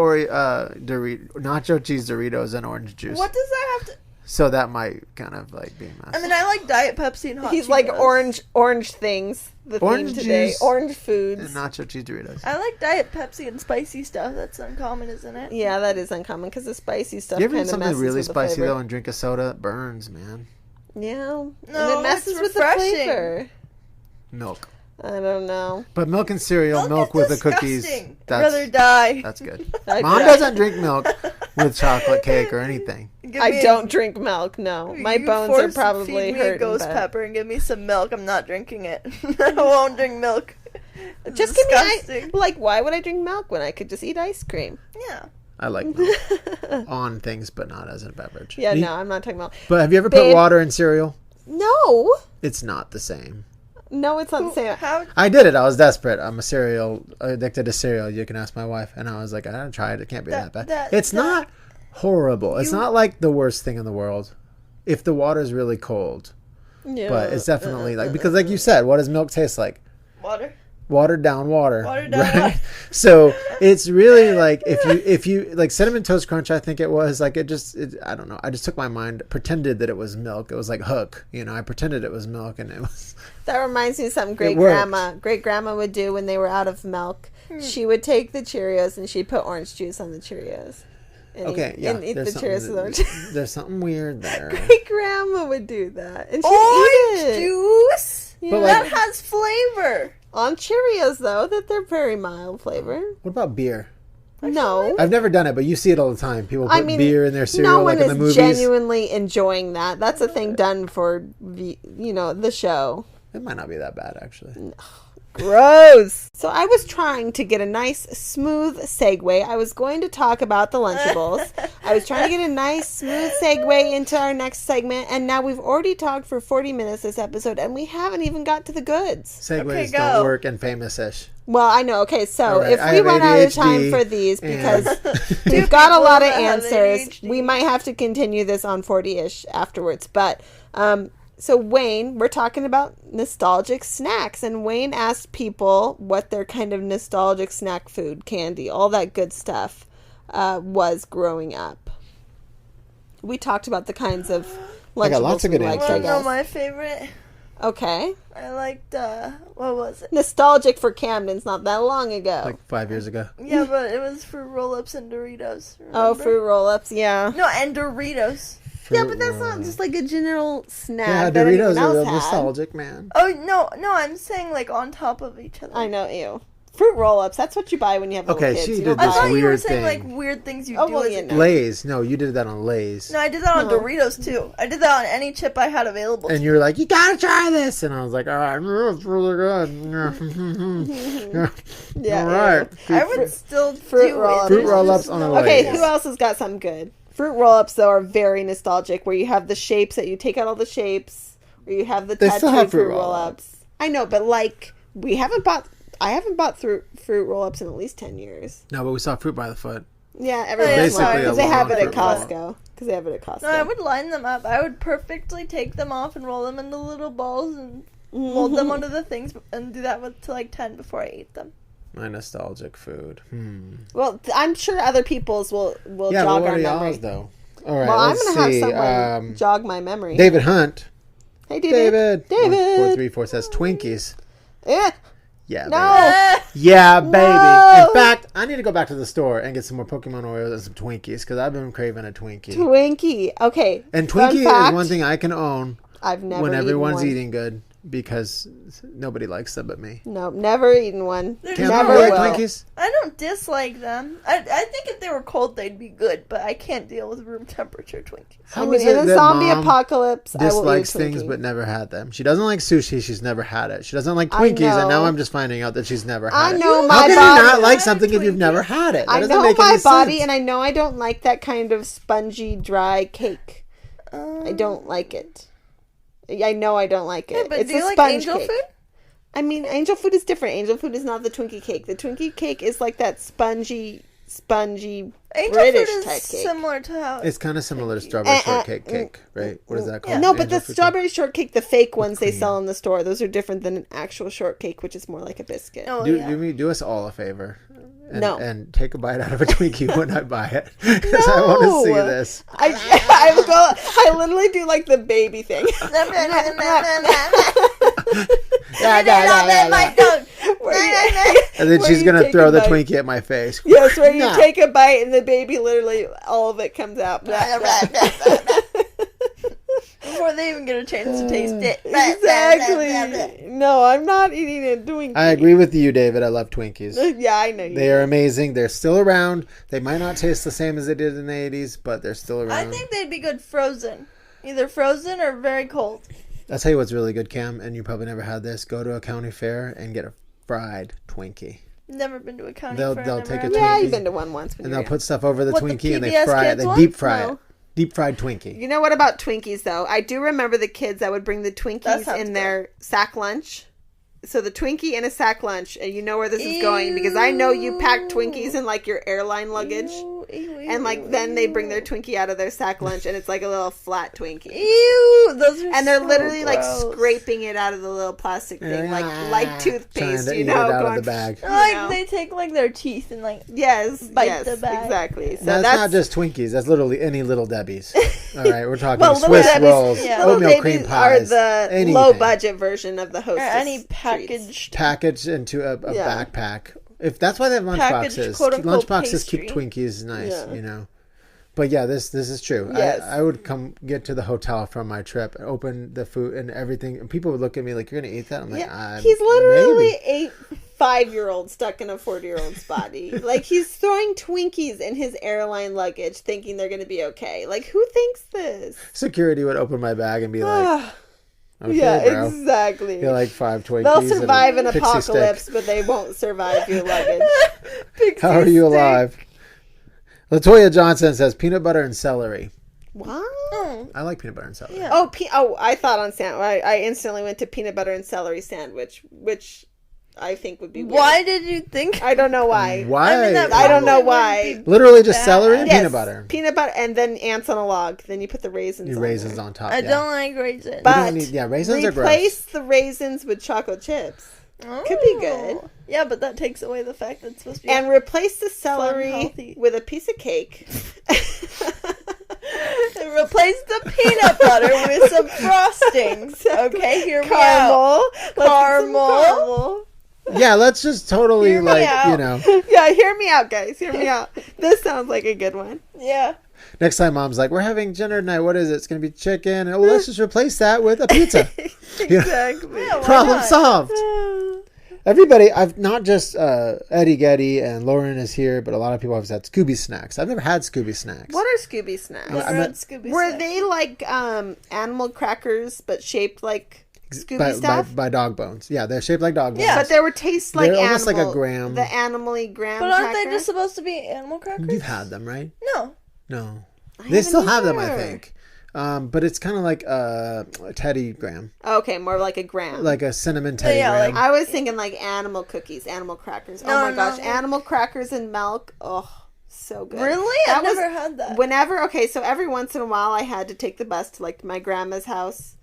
nacho cheese Doritos and orange juice. What does that have to? So that might kind of like be a mess. I mean, I like Diet Pepsi and hot. He's like Cheetos. orange things. The Orange theme today, juice orange and foods. nacho cheese Doritos. I like Diet Pepsi and spicy stuff. That's uncommon, isn't it? Yeah, that is uncommon because the spicy stuff You ever kind eat of something messes really with the spicy flavor. though and drink a soda? It burns, man. Yeah, and No, it messes it's with the refreshing. flavor. Milk. I don't know. But milk and cereal, milk with the cookies. disgusting. I'd rather That's die. that's good. I, Mom doesn't drink milk with chocolate cake or anything. Give I me a- don't drink milk. No, my you bones are force probably feed me hurting. a ghost but- pepper and give me some milk. I'm not drinking it. I won't drink milk. It's Just give me disgusting. like. Why would I drink milk when I could just eat ice cream? Yeah. I like milk on things, but not as a beverage. Yeah, You- no, I'm not talking about. But have you ever Babe. put water in cereal? No, It's not the same. no, it's not the same. How? I did it. I was desperate. I'm addicted to cereal. You can ask my wife. And I was like, I gotta try it. It can't be that bad. It's not horrible. It's not like the worst thing in the world. If the water is really cold. Yeah. But it's definitely like, because like you said, what does milk taste like? Water. Watered down water. Watered down water. So it's really like if you like Cinnamon Toast Crunch, I think it was like I don't know. I just took my mind, pretended that it was milk. It was like Hook, I pretended it was milk, and it was. That reminds me of something It worked. great grandma would do when they were out of milk. She would take the Cheerios and she'd put orange juice on the Cheerios. And Okay, eat, yeah. and eat the there's Cheerios with orange. there's something weird there. Great grandma would do that, and she'd Orange eat it. juice. Yeah. But, That like- has flavor. On Cheerios, though, that they're very mild flavor. What about beer? No, I've never done it, but you see it all the time. People put I mean, beer in their cereal, no one like in the is movies. genuinely enjoying that. That's a thing done for the show. It might not be that bad, actually. Gross. So I was trying to get a nice smooth segue. I was going to talk about the Lunchables. I was trying to get a nice smooth segue into our next segment, and now we've already talked for 40 minutes this episode, and we haven't even got to the goods. Segues Okay, don't go. work in Famous-ish. Well, I know. Okay, so All right, if I we have run out of ADHD, time for these, and- because we've got a lot of people that have answers, ADHD. we might have to continue this on 40-ish afterwards. But so Wayne, we're talking about nostalgic snacks, and Wayne asked people what their kind of nostalgic snack food, candy, all that good stuff was growing up. We talked about the kinds of Lunchables I got lots of good we liked, answers. I Want to know guess. my favorite? Okay. I liked, what was it? Nostalgic for Camden's not that long ago. Like 5 years ago. Yeah, but it was for roll-ups and Doritos. Oh, remember? fruit roll-ups, yeah. No, and Doritos. Yeah, but that's not just like a general snack. Yeah, that anyone Doritos are else real had. nostalgic, man. Oh, no, I'm saying, like, on top of each other. I know, ew. Fruit roll-ups, that's what you buy when you have little Okay, kids. she You did don't I this buy- thought you were weird saying, thing. like, weird things you Oh, do well, as yeah, a no. kid. Lays. No, you did that on Lays. No, I did that on No. Doritos, too. I did that on any chip I had available. And you were like, you gotta try this. And I was like, all right, it's really good. Yeah, all right. ew. I would still Fruit do roll-ups. it. Fruit There's roll-ups just on a no Okay, Lays. who else has got something good? Fruit roll-ups, though, are very nostalgic, where you have the shapes that you take out all the shapes, or you have the They still tattooed have fruit fruit roll-ups. I know, but like, I haven't bought fruit roll-ups in at least 10 years. No, but we saw fruit by the foot. Yeah, everyone's Basically like, a because they have it long at fruit roll-up. Costco. Because they have it at Costco. No, I would line them up. I would perfectly take them off and roll them into little balls and mold them onto the things and do that to like 10 before I ate them. My nostalgic food. Well, I'm sure other people's will Yeah, but jog what our are memory. y'all's, though? All right, Well, I'm let's going to have see. someone jog my memory. David Hunt. Hey, David. David. David. 434 says Twinkies. Yeah, No. baby. Yeah, baby. No. In fact, I need to go back to the store and get some more Pokemon Oreos and some Twinkies because I've been craving a Twinkie. Twinkie. Okay. And Twinkie is one thing I can own I've never when everyone's eaten one. eating good because nobody likes them but me. No, never eaten one. Cam, Never you like will. Twinkies? I don't dislike them. I think if they were cold, they'd be good, but I can't deal with room temperature Twinkies. How I mean, is in it a that zombie Mom apocalypse, I will eat a dislikes Twinkie. things but never had them? She doesn't like sushi. She's never had it. She doesn't like Twinkies, and now I'm just finding out that she's never had it. I know my How can body. you not like Had something if you've Twinkies. never had it? That I doesn't know make my any body, sense. and I know I don't like that kind of spongy, dry cake. I don't like it. I know I don't like it. Yeah, but it's do you a like sponge angel cake. food? I mean, angel food is different. Angel food is not the Twinkie cake. The Twinkie cake is like that spongy Angel British food type is cake. similar to how It's kind of similar to strawberry shortcake cake, right? What is that called? No, but Angel the food strawberry shortcake, the fake ones they cream. sell in the store, those are different than an actual shortcake, which is more like a biscuit. Oh, cake. yeah. Do us all a favor. And, No. and take a bite out of a Twinkie when I buy it. Because I want to see this. I literally do like the baby thing. And then Where she's you going to take throw a the bite. Twinkie at my face. Yes, where you No. take a bite and the baby literally, all of it comes out. Before they even get a chance to taste it. Exactly. No, I'm not eating a Twinkie. I agree with you, David. I love Twinkies. Yeah, I know you. They are amazing. They're still around. They might not taste the same as they did in the 80s, but they're still around. I think they'd be good frozen. Either frozen or very cold. I'll tell you what's really good, Cam, and you probably never had this. Go to a county fair and get a fried Twinkie. Never been to a county They'll fair. take never a had Yeah, Twinkie. you've been to one once. When And you they'll were put stuff over the What, the Twinkie and they PBS fry it. kids They one? deep fry No. it. Deep fried Twinkie. You know what about Twinkies, though? I do remember the kids that would bring the That Twinkies sounds in their sack lunch. So the Twinkie in a sack lunch, and you know where this is going because I know you pack Twinkies in like your airline luggage. And like then they bring their Twinkie out of their sack lunch and it's like a little flat Twinkie. Ew, those are And they're so literally like gross. scraping it out of the little plastic thing, like Trying toothpaste, to you eat know, it out going of the bag. you Like know. they take like their teeth and like Yes, bite yes, the bag. exactly. So That's not just Twinkies. That's literally any Little Debbie's. All right, we're talking well, Little Swiss Debbie's, rolls, yeah. Little oatmeal cream Debbie's pies, are the anything. low budget version of the or Hostess any treats. packaged. Packaged into a Yeah. backpack. If that's why they have Packaged, lunchboxes. quote-unquote, Lunchboxes keep pastry. Twinkies nice, Yeah. you know. But yeah, this is true. Yes. I would come get to the hotel from my trip, open the food and everything, and people would look at me like, "You're gonna eat that?" I'm like, Yeah, he's literally maybe. a 5-year-old stuck in a 40-year-old's body. Like he's throwing Twinkies in his airline luggage, thinking they're going to be okay. Like who thinks this? Security would open my bag and be like, "Okay, yeah, bro." exactly. You're like 5 Twinkies. They'll and a survive an pixie apocalypse, stick. but they won't survive your luggage. How are you alive? Latoya Johnson says peanut butter and celery. What? I like peanut butter and celery. Yeah. Oh, I thought on sandwich. I instantly went to peanut butter and celery sandwich, which I think would be weird. Why did you think? I don't know why. Why? I mean, that I don't know probably why. wouldn't be Literally just bad. celery and Yes, peanut butter. Peanut butter, and then ants on a log. Then you put the raisins. You on raisins there. on top. I yeah. don't like raisins. But raisins are gross. replace the raisins with chocolate chips. Could be good. Oh. Yeah, but that takes away the fact that it's supposed to be. And replace the Fun, celery healthy. with a piece of cake. And replace the peanut butter with some frosting. Okay, hear me out. Caramel. Let's get some caramel. Yeah, let's just totally Hear me like, out. you know. Yeah, hear me out, guys. Hear me out. This sounds like a good one. Yeah. Next time mom's like, we're having dinner tonight. What is it? It's going to be chicken. Oh, let's just replace that with a pizza. Exactly. Yeah, why Problem not? solved. Everybody, I've not just Eddie Getty and Lauren is here, but a lot of people have said Scooby snacks. I've never had Scooby snacks. What are Scooby snacks? Never I'm had not- Scooby Were snacks. they like animal crackers but shaped like Scooby stuff? By dog bones. Yeah, they're shaped like dog bones. Yeah. But they were taste like They're almost like a animal- graham. The animal-y graham But aren't cracker? they just supposed to be animal crackers? You've had them, right? No. No. They haven't still have them, I either. think. But it's kind of like a Teddy Graham. Okay, more like a graham. Like a cinnamon Teddy Yeah, Graham. I was thinking like animal cookies, animal crackers. No, Oh my gosh, no. animal crackers and milk. Oh, so good. Really? That I've was- never had that. Okay, so every once in a while I had to take the bus to like my grandma's house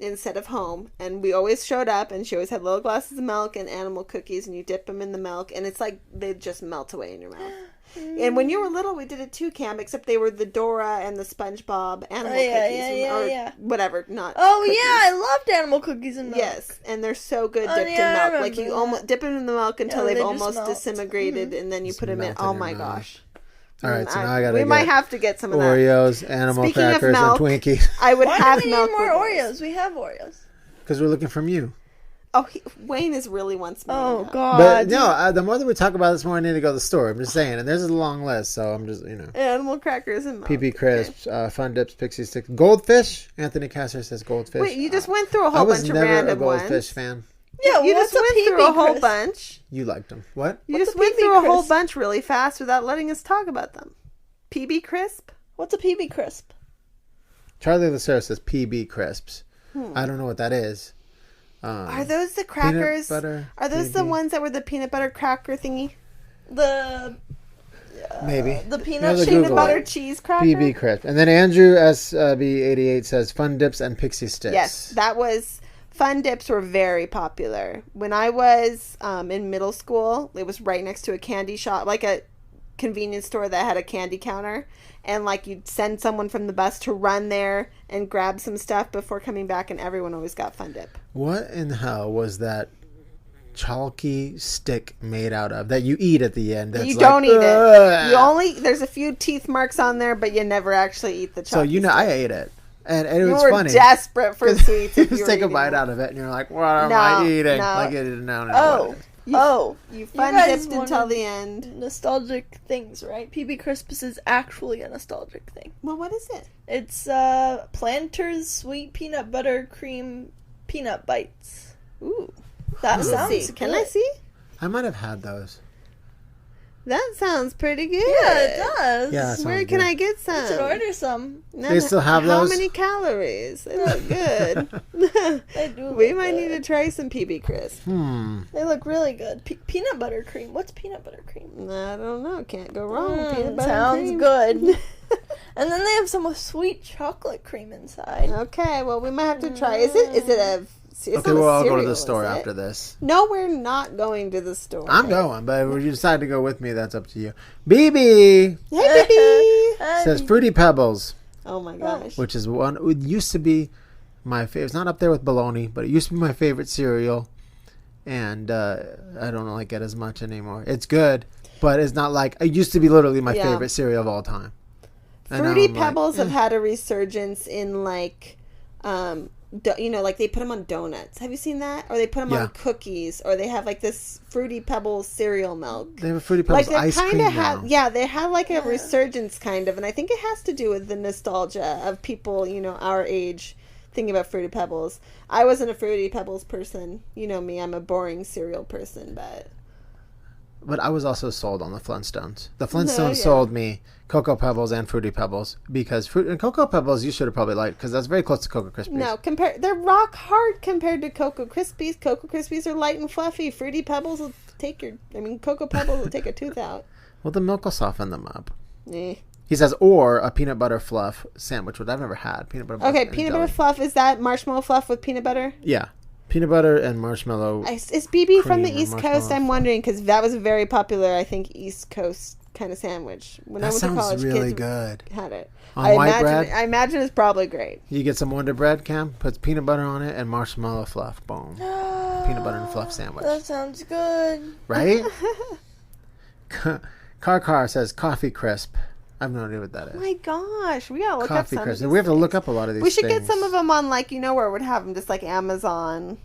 instead of home, and we always showed up and she always had little glasses of milk and animal cookies, and you dip them in the milk and it's like they just melt away in your mouth. And when you were little, we did it too, Cam, except they were the Dora and the SpongeBob animal cookies. Or whatever, not cookies. I loved animal cookies and milk. Yes, and they're so good dipped in milk. Like, you almost dip them in the milk until they've almost disintegrated, and then you put them in. Oh, my gosh. All right, so now I gotta we might have to get some of that. Oreos, animal crackers, and Twinkies. I would have milk. Why do we need more Oreos? We have Oreos. Because we're looking from you. Oh, Wayne is really wants me. Oh, God. But no, the more that we talk about this, the more I need to go to the store. I'm just saying. And there's a long list, so I'm just, Animal crackers and milk. PB Crisps, Fun Dips, Pixie Sticks. Goldfish. Anthony Casser says goldfish. Wait, you just went through a whole bunch of random ones. I was never a goldfish fan. Yeah, you just went through a whole bunch. You liked them. What? You just went through a whole bunch really fast without letting us talk about them. PB Crisp? What's a PB Crisp? Charlie Lucero says PB Crisps. I don't know what that is. Are those the crackers? Butter, are those the ones that were the peanut butter cracker thingy? Maybe. The peanut butter cheese cracker? PB Crisp. And then Andrew SB88 says Fun Dips and Pixie Sticks. Yes, that was... Fun Dips were very popular. When I was in middle school, it was right next to a candy shop, like a convenience store that had a candy counter, and like you'd send someone from the bus to run there and grab some stuff before coming back, and everyone always got Fun Dip. What in hell was that chalky stick made out of that you eat at the end? That's you don't eat it. There's a few teeth marks on there, but you never actually eat the chalky stick. I ate it. And it was funny. You were desperate for sweets. You just take a bite out of it, and you're like, what am I eating? No. Like, you didn't know. You Fun Dipped until the end. Nostalgic things, right? PB Crisps is actually a nostalgic thing. Well, what is it? It's Planters Sweet Peanut Butter Cream Peanut Bites. Ooh. That sounds good. Can I see? I might have had those. That sounds pretty good. Yeah, it does. Yeah, where can I get some? You should order some. They still have those? How many calories? They look good. They do. We might need to try some PB Crisp. They look really good. Peanut butter cream. What's peanut butter cream? I don't know. Can't go wrong. Peanut butter sounds cream. good. And then they have some with sweet chocolate cream inside. Okay, well we might have to try. Is it a? Okay, we'll all go to the store after this. No, we're not going to the store. I'm going, but if you decide to go with me, that's up to you. BB! Hey, BB! Says Fruity Pebbles. Oh my gosh. Which is one, it used to be my favorite. It's not up there with bologna, but it used to be my favorite cereal. And I don't like it as much anymore. It's good, but it's not like, it used to be literally my favorite cereal of all time. Fruity Pebbles have had a resurgence in like... like they put them on donuts. Have you seen that? Or they put them on cookies. Or they have like this Fruity Pebbles cereal milk. They have a Fruity Pebbles ice cream now. Yeah, they have like a resurgence kind of. And I think it has to do with the nostalgia of people, our age thinking about Fruity Pebbles. I wasn't a Fruity Pebbles person. You know me, I'm a boring cereal person, But I was also sold on the Flintstones. The Flintstones sold me Cocoa Pebbles and Fruity Pebbles because Cocoa Pebbles you should have probably liked because that's very close to Cocoa Krispies. No, they're rock hard compared to Cocoa Krispies. Cocoa Krispies are light and fluffy. Fruity Pebbles will Cocoa Pebbles will take a tooth out. Well, the milk will soften them up. Eh. He says, or a peanut butter fluff sandwich, which I've never had. Peanut butter. Okay, peanut butter fluff, is that marshmallow fluff with peanut butter? Yeah. Peanut butter and marshmallow. Is BB from the East Coast? I'm wondering because that was a very popular, I think, East Coast kind of sandwich. When I went to college, really kids good. Had it. On white bread? I imagine it's probably great. You get some Wonder Bread, Cam, puts peanut butter on it, and marshmallow fluff. Boom. Peanut butter and fluff sandwich. That sounds good. Right? Car says Coffee Crisp. I have no idea what that is. Oh my gosh, we gotta look up some Crisp. of these We have to things. look up a lot of these We should things. get some of them on, like, where it would have them, just like Amazon.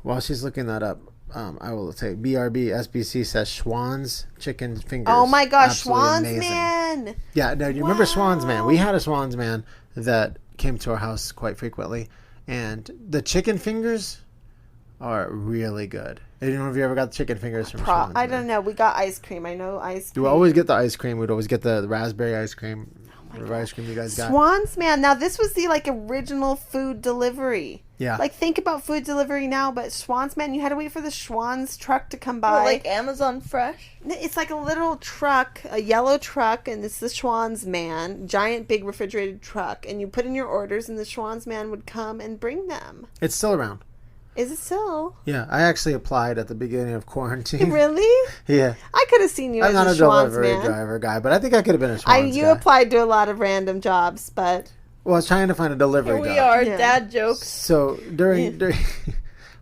While she's looking that up, I will say BRB SBC says Schwann's chicken fingers. Oh my gosh, Absolutely Schwann's amazing. Man! Yeah, no, you remember Schwann's Man? We had a Schwann's Man that came to our house quite frequently, and the chicken fingers are really good. I don't know if you ever got the chicken fingers from Schwann's. I don't know. We got ice cream. I know ice cream. You always get the ice cream. We'd always get the raspberry ice cream. Whatever ice cream you guys got. Schwann's Man. Now this was the original food delivery. Yeah. Think about food delivery now, but Schwann's Man, you had to wait for the Schwann's truck to come by. Like Amazon Fresh? It's like a little truck, a yellow truck, and it's the Schwann's Man, giant big refrigerated truck, and you put in your orders, and the Schwann's Man would come and bring them. It's still around. Is it still? Yeah, I actually applied at the beginning of quarantine. Really? Yeah. I could have seen you I'm as not a a Schwann's delivery man. driver guy, but I think I could have been a Schwann's You guy. applied to a lot of random jobs, but... Well, I was trying to find a delivery Here job. we are, Yeah. dad jokes. So during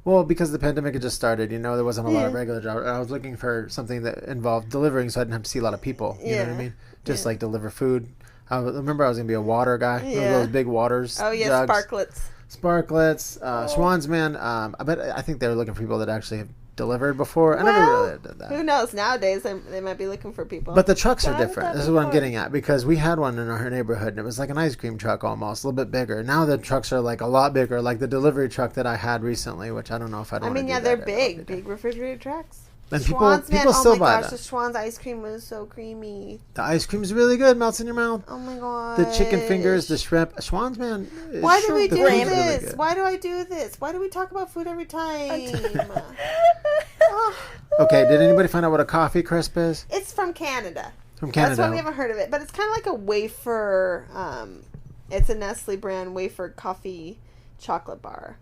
well, because the pandemic had just started, there wasn't a lot of Yeah. regular jobs. I was looking for something that involved delivering, so I didn't have to see a lot of people. You know what I Yeah. mean? Just like deliver food. I remember I was gonna be a water guy. Yeah. Those big waters. Oh, yeah, jugs. Sparklets. Sparklets, Schwann's man. I think they were looking for people that actually have delivered before. I never really did that. Who knows? Nowadays, they might be looking for people. But the trucks are Why would different. that This be is what I'm hard? getting at, because we had one in our neighborhood, and it was like an ice cream truck almost, a little bit bigger. Now the trucks are like a lot bigger, like the delivery truck that I had recently, which I don't know if I'd I want mean, to yeah, do they're that big refrigerated trucks. And Schwann's, people man, still oh my buy gosh, that. the Schwann's ice cream was so creamy. The ice cream's really good, melts in your mouth. Oh my god. The chicken fingers, the shrimp. Schwann's, man. Why do we the do food's really this? good. Why do I do this? Why do we talk about food every time? Oh, Okay, did anybody find out what a coffee crisp is? it's from Canada. From Canada. That's why we haven't heard of it. But it's kind of like a wafer. It's a Nestle brand wafer coffee chocolate bar.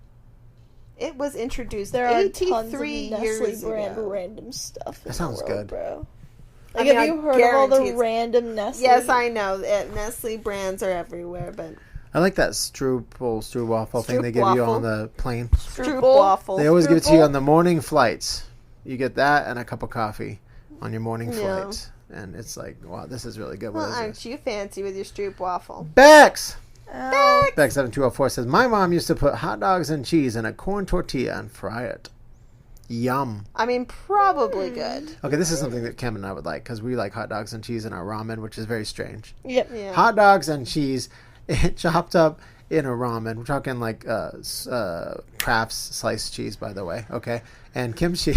It was introduced There are 83 tons of years Nestle brand ago. random stuff. That sounds in the world, good. bro. I Like, mean, have I you heard of all guarantee the it's- random Nestle? Yes, I know. Nestle brands are everywhere, but I like that Stroopwafel thing they give you on the plane. Stroop waffle. They always give it to you on the morning flights. You get that and a cup of coffee on your morning Yeah. flight. And it's like, wow, this is really good. Well, What is aren't this? you fancy with your Stroop waffle? Bex! Ow. Bex7204 says, my mom used to put hot dogs and cheese in a corn tortilla and fry it. Yum. I mean, probably good. Okay, this is something that Kim and I would like, because we like hot dogs and cheese in our ramen, which is very strange. Yep. Yeah. Hot dogs and cheese chopped up in a ramen. We're talking like Kraft's sliced cheese, by the way. Okay, and kimchi.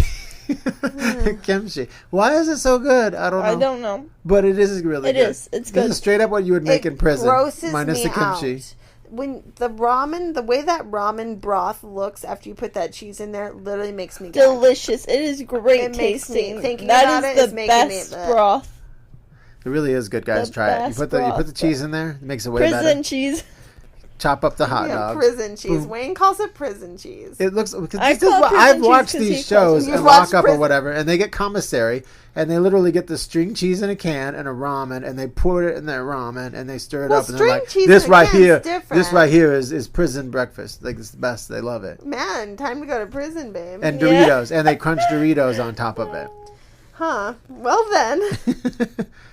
Kimchi. Why is it so good? I don't know. I don't know. But it is really good. It is. It's This good. is straight up what you would make in prison. Grosses minus me the kimchi. out. When the way that ramen broth looks after you put that cheese in there, it literally makes me gag. Delicious. It is great It makes me- tasting. thinking That about is it is the making me best bleh. broth. It really is good, guys. The Try it. You best put the broth. cheese in there. It makes it way Prison better. cheese. Chop up the hot Yeah, dogs. prison cheese. Boom. Wayne calls it prison cheese. It looks. Because I this is call it what, prison I've cheese watched 'cause these he calls shows it- and You've watched Lock Up or prison- whatever, and they get commissary, and they literally get the string cheese in a can and a ramen, and they pour it in their ramen, and they stir it Well, up, and they're string like, cheese "This in a right can's here, different. this right here is prison breakfast. Like it's the best. They love it." Man, time to go to prison, babe. And Yeah. Doritos, and they crunch Doritos on top of it. Huh. Well then.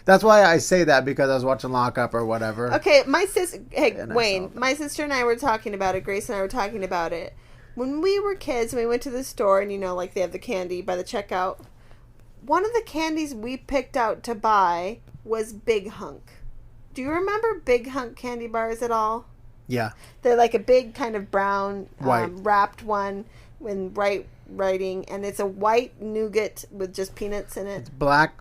That's why I say that, because I was watching Lock Up or whatever. Okay, my sis. Hey, And I Wayne. saw that. My sister and I were talking about it. Grace and I were talking about it. When we were kids, and we went to the store, and like they have the candy by the checkout. One of the candies we picked out to buy was Big Hunk. Do you remember Big Hunk candy bars at all? Yeah, They're like a big kind of brown White. wrapped one with white writing, and it's a white nougat with just peanuts in it. black.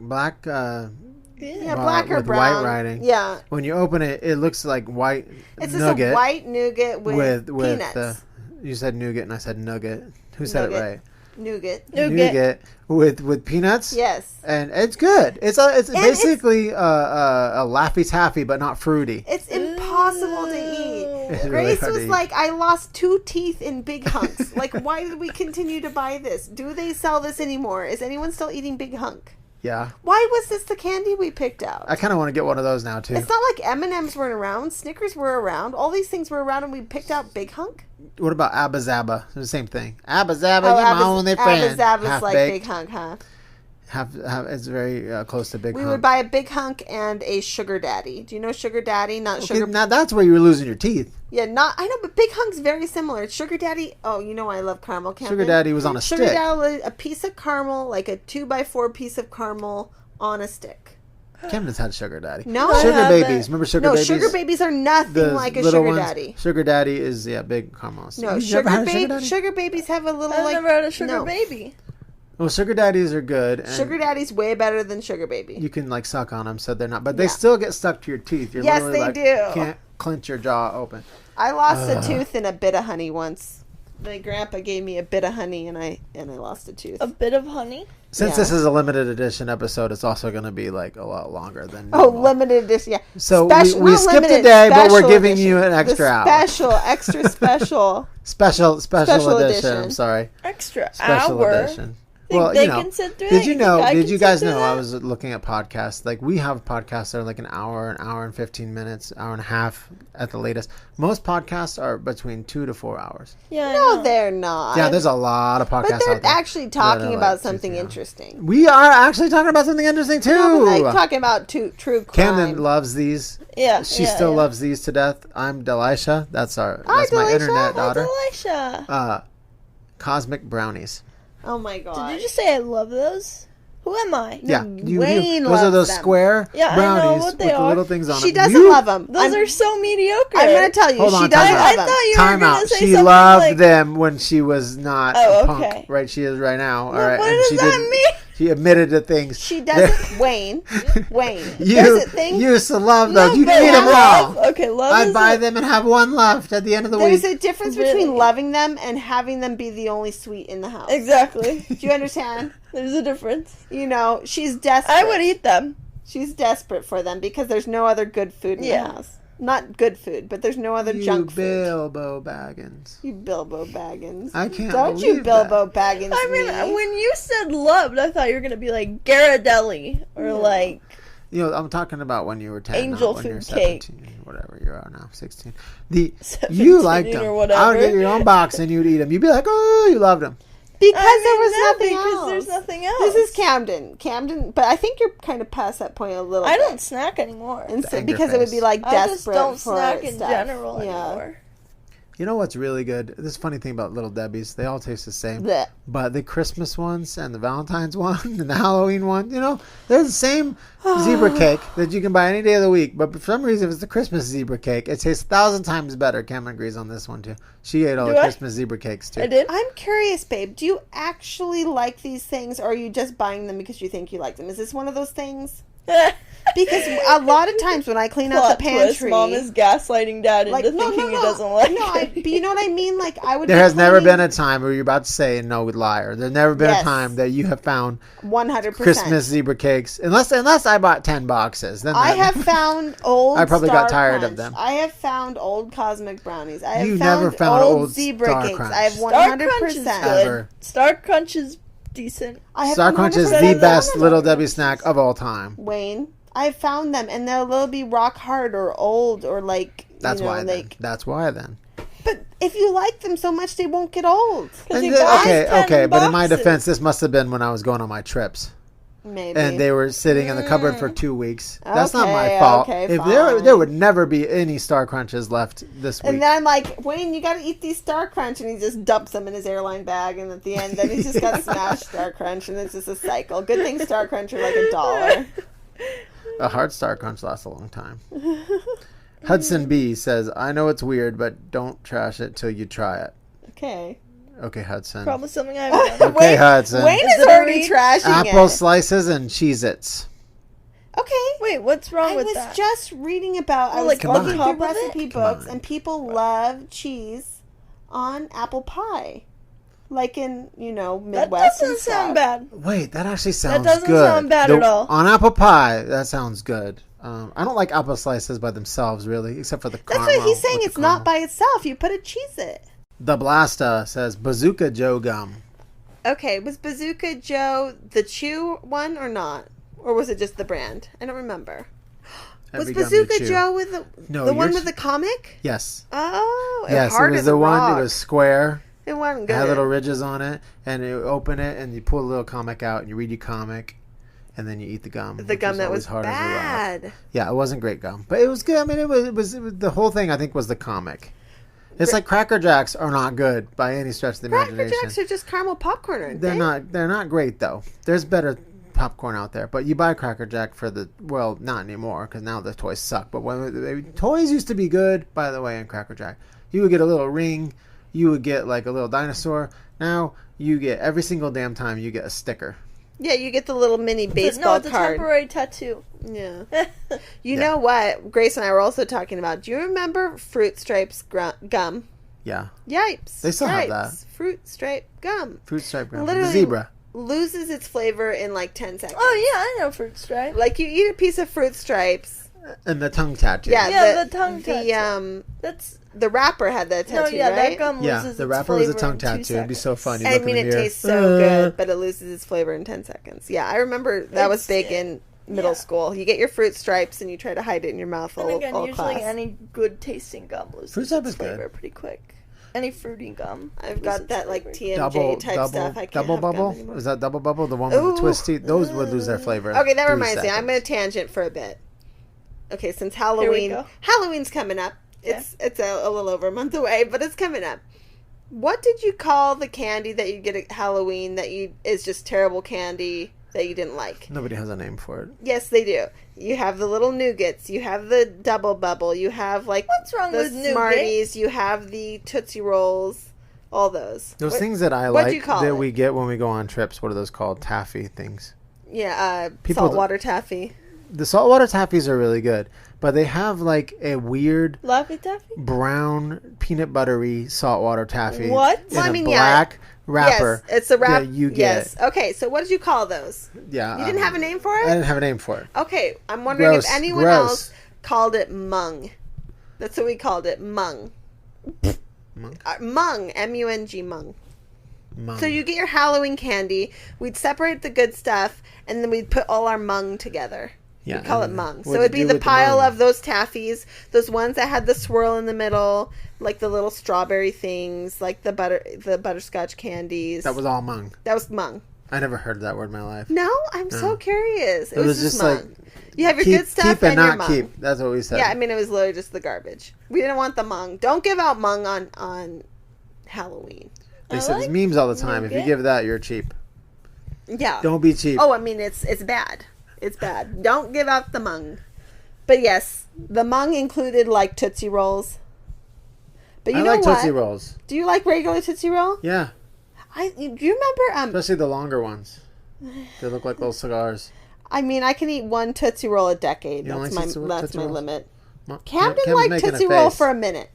Yeah, black or with brown. white writing. Yeah, When you open it, it looks like white it's just nugget a white nougat with the. peanuts. You said nougat and I said nugget. Who said Nugget. it right? Nougat. Nougat. with peanuts. Yes. And it's good. It's it's- basically a Laffy Taffy, but not fruity. It's impossible to eat. It's really Grace hard to was eat. like, I lost 2 teeth in Big Hunks. Like, why did we continue to buy this? Do they sell this anymore? Is anyone still eating Big Hunk? Yeah, Why was this the candy we picked out? I kind of want to get one of those now too. It's not like M&M's weren't around. Snickers were around. All these things were around, and we picked out Big Hunk. What about Abba Zaba? It's the same thing. Abba Zaba, Oh, you're my only friend. Abba like Half-baked. Big Hunk, huh? It's very close to Big We Hunk. would buy a Big Hunk and a Sugar Daddy. Do you know Sugar Daddy? Not Okay, Sugar. now that's where you were losing your teeth. Yeah, not. I know, but Big Hunk's very similar. Sugar Daddy. Oh, you know I love caramel. Camden. Sugar Daddy was on a Sugar stick. Daddy, a piece of caramel, like a 2x4 piece of caramel on a stick. Camden's had Sugar Daddy. No, I Sugar haven't. Babies. Remember Sugar no, Babies? Sugar Babies are nothing The like a little Sugar ones? Daddy. Sugar Daddy is big caramel. No, You've never had a Sugar Daddy? Sugar Babies have a little I've like. never had a sugar no. baby. Well, Sugar Daddies are good. And Sugar Daddy's way better than Sugar Baby. you can like suck on them, so they're not. But they Yeah. still get stuck to your teeth. You're Yes, literally, they like, do. Can't clench your jaw open. I lost a tooth in a bit of honey once. My grandpa gave me a bit of honey, and I lost a tooth. A bit of honey. Since this is a limited edition episode, it's also going to be like a lot longer than normal. Limited edition, yeah. So we skipped a day, but we're giving you an extra hour. Extra special. special edition. I'm sorry. Special edition. Well, you know, did you guys know I was looking at podcasts? Like, we have podcasts that are like an hour and 15 minutes, hour and a half at the latest. Most podcasts are between 2 to 4 hours. Yeah, no, they're not. Yeah, there's a lot of podcasts but they're out there actually talking about something interesting. We are actually talking about something interesting too. No, like talking about true crime. Camden loves these. Yeah, she still loves these to death. I'm Delisha. That's my internet daughter. Delisha. Cosmic brownies. Oh my god! Did you just say I love those? Who am I? Yeah, Wayne those are those them. square brownies I know what they with are. the little things on she them. Doesn't love them. Those are so mediocre. I'm going to tell you, she doesn't love them. I thought you Time were going out. to say She something loved like... them when she was not a punk, right? She is right now. All right, what and does she that mean? She admitted to things. She doesn't. Wayne. You used to love those. You need them all. Okay, love. I'd buy them and have one left at the end of the week. There's a difference between loving them and having them be the only sweet in the house. Exactly. Do you understand? There's a difference. You know, she's desperate. I would eat them. She's desperate for them because there's no other good food in the house. Not good food, but there's no other junk food. Bilbo Baggins. You Bilbo Baggins. I can't Don't believe you Bilbo Baggins I mean, when you said loved, I thought you were going to be like Ghirardelli or like... You know, I'm talking about when you were 10, Angel not when food you're cake. 17, whatever you are now, 16. You liked them. I would get your own box and you'd eat them. You'd be like, oh, you loved them. Because there was nothing else. There's nothing else. This is Camden, but I think you're kind of past that point a little bit. I don't snack anymore. Because it would be like desperate. I just don't for snack in stuff. general anymore. You know what's really good? This funny thing about Little Debbie's, they all taste the same. Blech. But the Christmas ones and the Valentine's one and the Halloween one, you know, they're the same zebra cake that you can buy any day of the week. But for some reason, if it's the Christmas zebra cake, it tastes 1,000 times better. Cameron agrees on this one, too. She ate all the Christmas zebra cakes, too. I did? I'm curious, babe. Do you actually like these things, or are you just buying them because you think you like them? Is this one of those things? Because a lot of times when I clean out the pantry, Mom is gaslighting Dad into thinking he doesn't like it. But you know what I mean? Like I would. There has never been a time where you're about to say no liar. There's never been a time that you have found 100% Christmas zebra cakes, unless I bought 10 boxes. Then I have found old. I probably got tired Crunch. of them. I have found old cosmic brownies. I have never found old zebra Star cakes. Crunch. I have Star Crunch 100%. is good. Ever. Star Crunch is decent. Star Crunch is the best Little Debbie snack of all time. Wayne, I found them, and they'll be rock hard or old or like. That's why. Like, that's why then. But if you like them so much, they won't get old. Okay, but in my defense, this must have been when I was going on my trips. Maybe. And they were sitting in the cupboard for 2 weeks. That's not my fault. Okay, if there would never be any Star Crunches left this week. And then I'm like, Wayne, you got to eat these Star Crunch, and he just dumps them in his airline bag, and at the end, then he's just got smashed Star Crunch, and it's just a cycle. Good thing Star Crunch are like $1. A hard Star Crunch lasts a long time. Hudson B says, I know it's weird, but don't trash it till you try it. Okay, Hudson. Probably something I haven't done. Okay, Hudson. Wayne is already trashing Apple slices and Cheez-Its. Okay. Wait, what's wrong with that? I was just reading about, I was looking through recipe books, and people love cheese on apple pie. Like in, Midwest. That doesn't sound bad. Wait, that actually sounds good. That doesn't sound bad at all. On apple pie, that sounds good. I don't like apple slices by themselves, really, except for the caramel. That's what he's saying. It's not by itself. You put a cheese it. The Blasta says Bazooka Joe gum. Okay, was Bazooka Joe the chew one or not? Or was it just the brand? I don't remember. Was Bazooka Joe with the one with the comic? Yes. Oh, yes, it was the one. It was square. It wasn't good. It had little ridges on it, and you open it, and you pull a little comic out, and you read your comic, and then you eat the gum. The gum that was hard bad. Yeah, it wasn't great gum, but it was good. I mean, it was the whole thing. I think was the comic. It's like Cracker Jacks are not good by any stretch of the imagination. Cracker Jacks are just caramel popcorn, aren't they? They're not great though. There's better popcorn out there, but you buy Cracker Jack for not anymore because now the toys suck. But when toys used to be good, by the way, in Cracker Jack, you would get a little ring, you would get like a little dinosaur. Now you get every single damn time you get a sticker. Yeah, you get the little mini baseball card. No, it's a temporary tattoo. Yeah. You know what? Grace and I were also talking about. Do you remember Fruit Stripes gum? Yeah. Yipes. They still have that. Fruit Stripe gum. Fruit Stripe gum. Literally, The zebra. loses its flavor in like 10 seconds. Oh yeah, I know Fruit Stripe. Like you eat a piece of Fruit Stripes. And the tongue tattoo. Yeah, the tongue tattoo. That's the wrapper had that tattoo, no, yeah, right? That gum loses the its wrapper was a flavor tongue in 2 tattoo. It'd be so fun. You I look in mean, the it mirror. tastes so good, but it loses its flavor in 10 seconds. Yeah, I remember that was big in middle school. You get your Fruit Stripes and you try to hide it in your mouth And again, all usually class. any good tasting gum loses Fruit Stripe its is good. flavor pretty quick. Any fruity gum. I've got that like TMJ double type stuff. I can't double have gum bubble. anymore. Is that double bubble? The one with the twisty? Those would lose their flavor. Okay, that 3 reminds me. I'm seconds. going to tangent for a bit. Okay, since Here we Halloween's coming up. It's a little over a month away, but it's coming up. What did you call the candy that you get at Halloween that is just terrible candy that you didn't like? Nobody has a name for it. Yes, they do. You have the little nougats. You have the double bubble. You have like What's wrong the with nougat? Smarties. You have the Tootsie Rolls. All those. Those things that I what'd you like call that it? we get when we go on trips. What are those called? Taffy things. Yeah, People saltwater taffy. The saltwater taffies are really good, but they have like a weird Laffy Taffy? brown peanut buttery saltwater taffy. What? In Well, I a mean, black wrapper. Yes, it's a wrap. that you get. Yes. Okay, so what did you call those? Yeah. You didn't have a name for I it? didn't have a name for it. Okay, I'm wondering Gross, if anyone gross. else called it mung. That's what we called it, mung. Mung? Mung, M-U-N-G, mung. Mung. So you get your Halloween candy. We'd separate the good stuff, and then we'd put all our mung together. Yeah, We'd call it and mung. what So to it'd be do the with the pile mung? of those taffies, those ones that had the swirl in the middle, like the little strawberry things, like the butterscotch candies. That was all mung. That was mung. I never heard that word in my life. No, I'm so curious. It, It was just mung. like You have your keep, good stuff keep and your not mung. keep. That's what we said. Yeah, I mean, it was literally just the garbage. We didn't want the mung. Don't give out mung on Halloween. They I said like memes all the time. If you nougat. give that, you're cheap. Yeah. Don't be cheap. Oh, I mean, it's bad. It's bad. Don't give out the mung. But yes, the mung included like Tootsie Rolls. But you I know like what? Tootsie Rolls. Do you like regular Tootsie Roll? Yeah, Do you remember? especially the longer ones. They look like little cigars. I mean, I can eat one Tootsie Roll a decade. You don't That's like my Tootsie Rolls? limit. Well, Camden Cam's liked making a Tootsie Roll face. for a minute.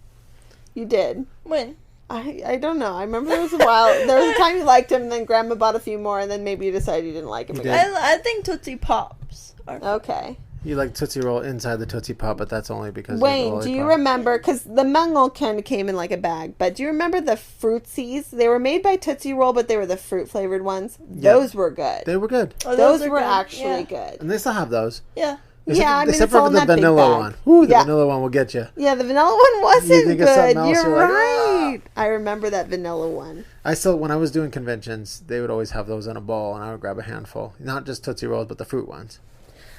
You did. When? I don't know. I remember there was a while. There was a time you liked him, and then Grandma bought a few more, and then maybe you decided you didn't like him You again. I think Tootsie Pops are Okay. You like Tootsie Roll inside the Tootsie Pop, but that's only because of the Wayne, do you lollipop. remember? Because the Mungle kind of came in like a bag, but do you remember the Fruitsies? They were made by Tootsie Roll, but they were the fruit flavored ones. Yeah. Those were good. They were good. Oh, those are were good. actually Yeah. good. And they still have those. Yeah. Yeah, I mean, except it's all for in the that big vanilla bag. one. Ooh, the Yeah. vanilla one will get you. Yeah, the vanilla one wasn't think it's something good. else, You're you're like, right. I remember that vanilla one. I still, when I was doing conventions, they would always have those in a bowl, and I would grab a handful. Not just Tootsie Rolls, but the fruit ones.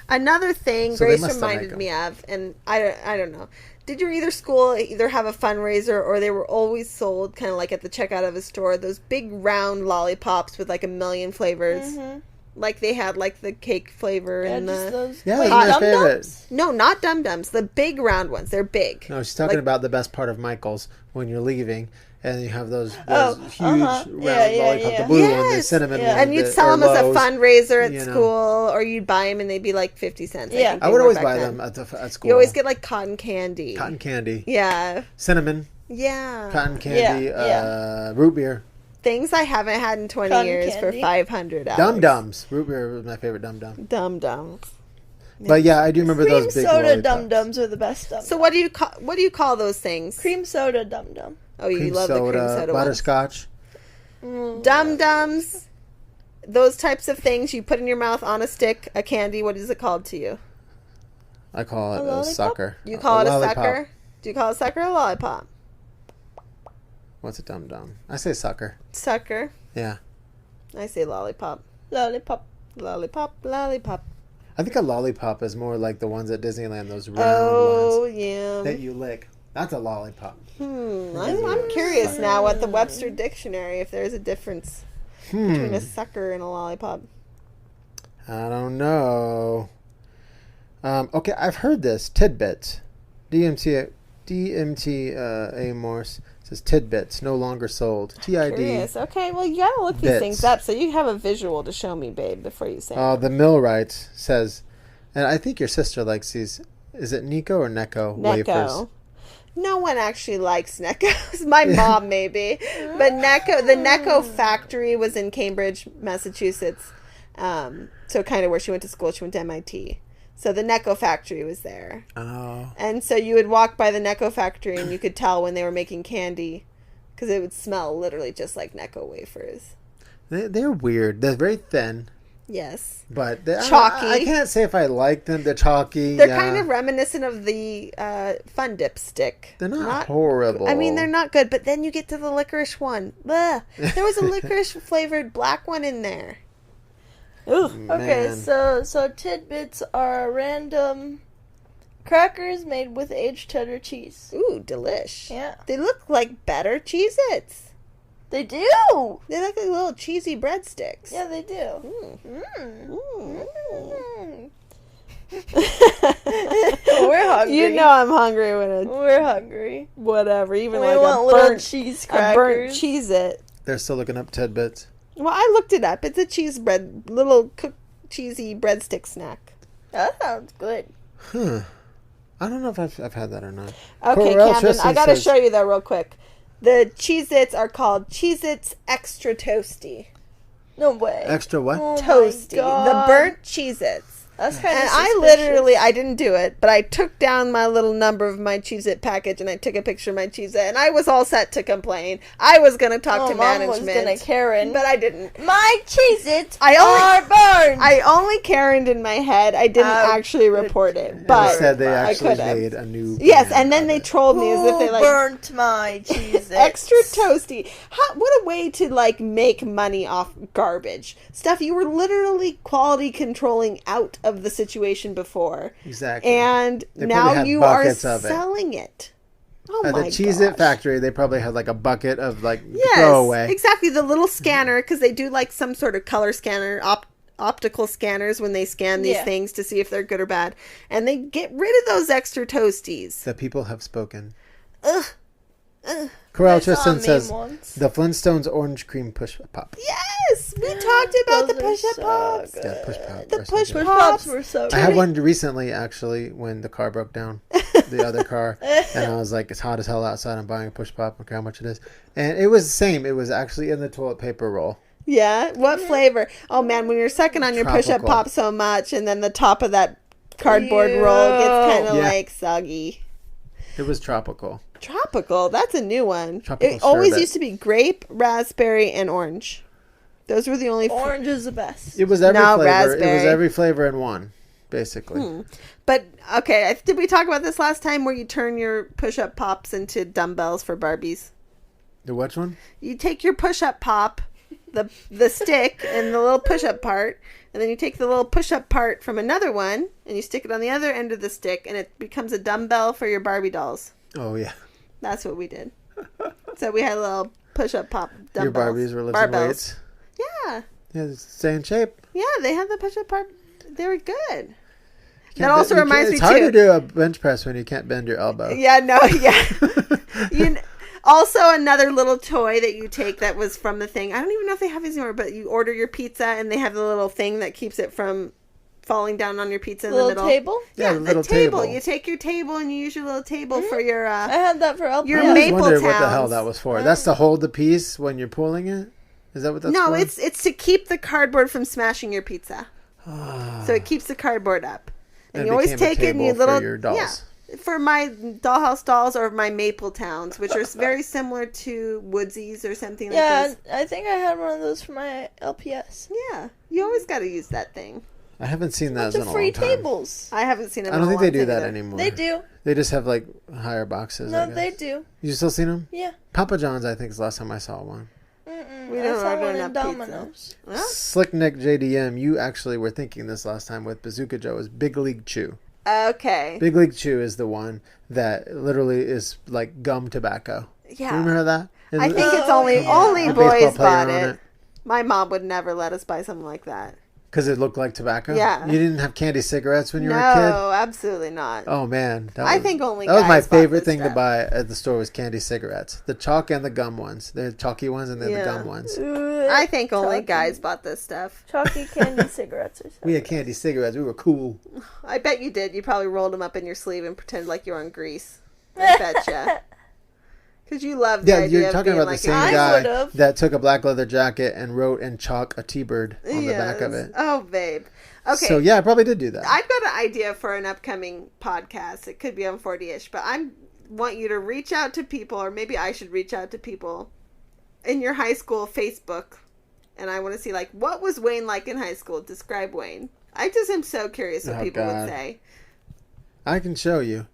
Another thing So they Grace must still make reminded them. me of, and I don't know. Did your school either have a fundraiser or they were always sold kind of like at the checkout of a store, those big round lollipops with like a million flavors? Mm-hmm. Like they had like the cake flavor Yeah, and just the... those. Yeah, Wait, those are my Dum favorite. Dums? No, not Dum Dums. The big round ones. They're big. No, she's talking Like- about the best part of Michael's when you're leaving, and you have those Oh, huge Yeah, round yeah, lollipop, yeah. the blue one, the Yes. cinnamon Yeah. one, And you'd the- sell or them as a Lowe's. fundraiser at you know. school, or you'd buy them and they'd be like 50 cents. Yeah. think I they would were always back buy then. them at school. You always get like cotton candy. cotton candy, Yeah. cinnamon, Yeah. cotton candy, Yeah, root beer, Things I haven't had in 20 Cotton years for candy. $500. Dum Dums. Root beer was my favorite Dum Dum. Dum Dums. But yeah, I do remember Cream those big soda lollipops. Dum Dums are the best Dum. So what do you call those things? Cream soda Dum Dum. Oh, you Cream love soda, the cream soda ones. butterscotch. Dum Dums. Those types of things you put in your mouth on a stick, a candy. What is it called to you? I call it a lollipop? sucker. You call it a lollipop. sucker? Do you call it a sucker or a lollipop? What's a Dum Dum? I say sucker. Sucker. Yeah. I say lollipop. Lollipop. Lollipop, lollipop. I think a lollipop is more like the ones at Disneyland, those round Oh, ones yeah. that you lick. That's a lollipop. I'm curious now what the Webster Dictionary, if there's a difference between a sucker and a lollipop. I don't know. Okay, I've heard this. Tidbits. DMT Morse says tidbits no longer sold. TID. Curious. Okay, well, you gotta look these Bits. things up so you have a visual to show me, babe, before you say it. The Millwright says, and I think your sister likes these. Is it Nico or Necco wafers? Necco. No one actually likes Neckos. My mom, maybe. But the Necco factory was in Cambridge, Massachusetts. So kind of where she went to school. She went to MIT. So the Necco factory was there. Oh. And so you would walk by the Necco factory and you could tell when they were making candy because it would smell literally just like Necco wafers. They're weird. They're very thin. Yes. But they're chalky. I can't say if I like them. They're chalky. They're kind of reminiscent of the Fun Dip stick. They're not horrible. I mean, they're not good. But then you get to the licorice one. Blech. There was a licorice flavored black one in there. Ooh. Okay, so tidbits are random crackers made with aged cheddar cheese. Ooh, delish. Yeah. They look like better Cheez-Its. They do. They look like little cheesy breadsticks. Yeah, they do. We're hungry. You know I'm hungry when we're hungry. Whatever. Even we like want a little burnt cheese a crackers. burnt Cheez-It. They're still looking up tidbits. Well, I looked it up. It's a little cooked cheesy breadstick snack. That sounds good. Huh. I don't know if I've had that or not. Okay, Camden, I gotta show you that real quick. The Cheez-Its are called Cheez-Its Extra Toasty. No way. Extra what? Oh Toasty. my God. The burnt Cheez-Its. That's kind of And suspicious. I didn't do it, but I took down my little number of my Cheez-It package and I took a picture of my Cheez-It and I was all set to complain. I was going to talk to Mom management. was gonna Karen. But I didn't. My Cheez-Its are burned. I only Karen'd in my head. I didn't actually report it. But Instead, they actually could've. made a new. Yes, and then they trolled me as if they like burnt my Cheez-Its. extra toasty. What a way to like make money off garbage stuff. You were literally quality controlling out of the situation before. Exactly. And They now probably had you are buckets of it. selling it. Oh At my the Cheez-It gosh. factory, they probably had like a bucket of like Yes, throwaway. exactly. The little scanner, because they do like some sort of color scanner, optical scanners when they scan these things to see if they're good or bad. And they get rid of those extra toasties. The people have spoken. Ugh. Corral Tristan says once. the Flintstones orange cream push pop. Yes, we talked about the Those are push-up so pops. good. Yeah, push pop. The or push something. pops were so I had one recently actually when the car broke down, the other car, and I was like, it's hot as hell outside. I'm buying a push pop. Look how much it is, and it was the same. It was actually in the toilet paper roll. Yeah, what flavor? Oh man, when you're sucking on your push-up Tropical. pop so much, and then the top of that cardboard roll gets kind of like soggy. It was tropical. Tropical. That's a new one. Tropical It always sherbet. used to be grape, raspberry, and orange. Those were the only. Orange is the best. It was every No, flavor. It was raspberry. every flavor in one, basically. But okay, did we talk about this last time? Where you turn your push-up pops into dumbbells for Barbies? The which one? You take your push-up pop, the stick, and the little push-up part, and then you take the little push-up part from another one, and you stick it on the other end of the stick, and it becomes a dumbbell for your Barbie dolls. Oh yeah. That's what we did. So we had a little push-up pop dumbbells. Your Barbies were lifting barbells. weights. Yeah. Yeah, stay in shape. Yeah, they had the push-up part. They were good. That Can't also be- reminds me It's hard too. to do a bench press when you can't bend your elbow. Yeah, no, yeah. Also, another little toy that you take that was from the thing. I don't even know if they have these anymore, but you order your pizza and they have the little thing that keeps it from falling down on your pizza in the middle. Table? Yeah, Yeah, the little the table. table. You take your table and you use your little table for your. I had that for LPS. Your I always Maple wondered what the hell Towns. that was for. That's to hold the piece when you're pulling it? Is that what that's No, for? it's to keep the cardboard from smashing your pizza. So it keeps the cardboard up. And It you always became a take it in table your for little your dolls. Yeah, for my dollhouse dolls or my Maple Towns, which are very similar to Woodsies or something like Yeah, this. I think I had one of those for my LPS. Yeah, you always got to use that thing. I haven't seen that Bunch in of a free long time. tables. I haven't seen them. I in don't a think they long do time that either. anymore. They do. They just have like higher boxes. I No, guess. they do. You still seen them? Yeah. Papa John's, I think, is the last time I saw one. Mm-mm. We I don't saw order one in enough pizza. Domino's. Well, Slick Nick JDM, you actually were thinking this last time with Bazooka Joe is Big League Chew. okay. Big League Chew is the one that literally is like gum tobacco. Yeah. You remember that? I think it's only A baseball boys player bought on it. My mom would never let us buy something like that. Because it looked like tobacco? Yeah. You didn't have candy cigarettes when you No, were a kid? absolutely not. Oh, man. I think only that was my guys bought favorite this thing to stuff. buy at the store was candy cigarettes. The chalk and the gum ones. They're the chalky ones and they're the gum ones. I think only Chalky. guys bought this stuff. Chalky candy cigarettes or something. We had candy cigarettes. We were cool. I bet you did. You probably rolled them up in your sleeve and pretended like you were on grease. I betcha. Because you love the idea you're talking of being about the like same guy that took a black leather jacket and wrote in chalk a T-bird on the back of it. Oh, babe. Okay. So, yeah, I probably did do that. I've got an idea for an upcoming podcast. It could be on 40-ish, but I want you to reach out to people, or maybe I should reach out to people in your high school Facebook, and I want to see, like, what was Wayne like in high school? Describe Wayne. I just am so curious what people would say. I can show you.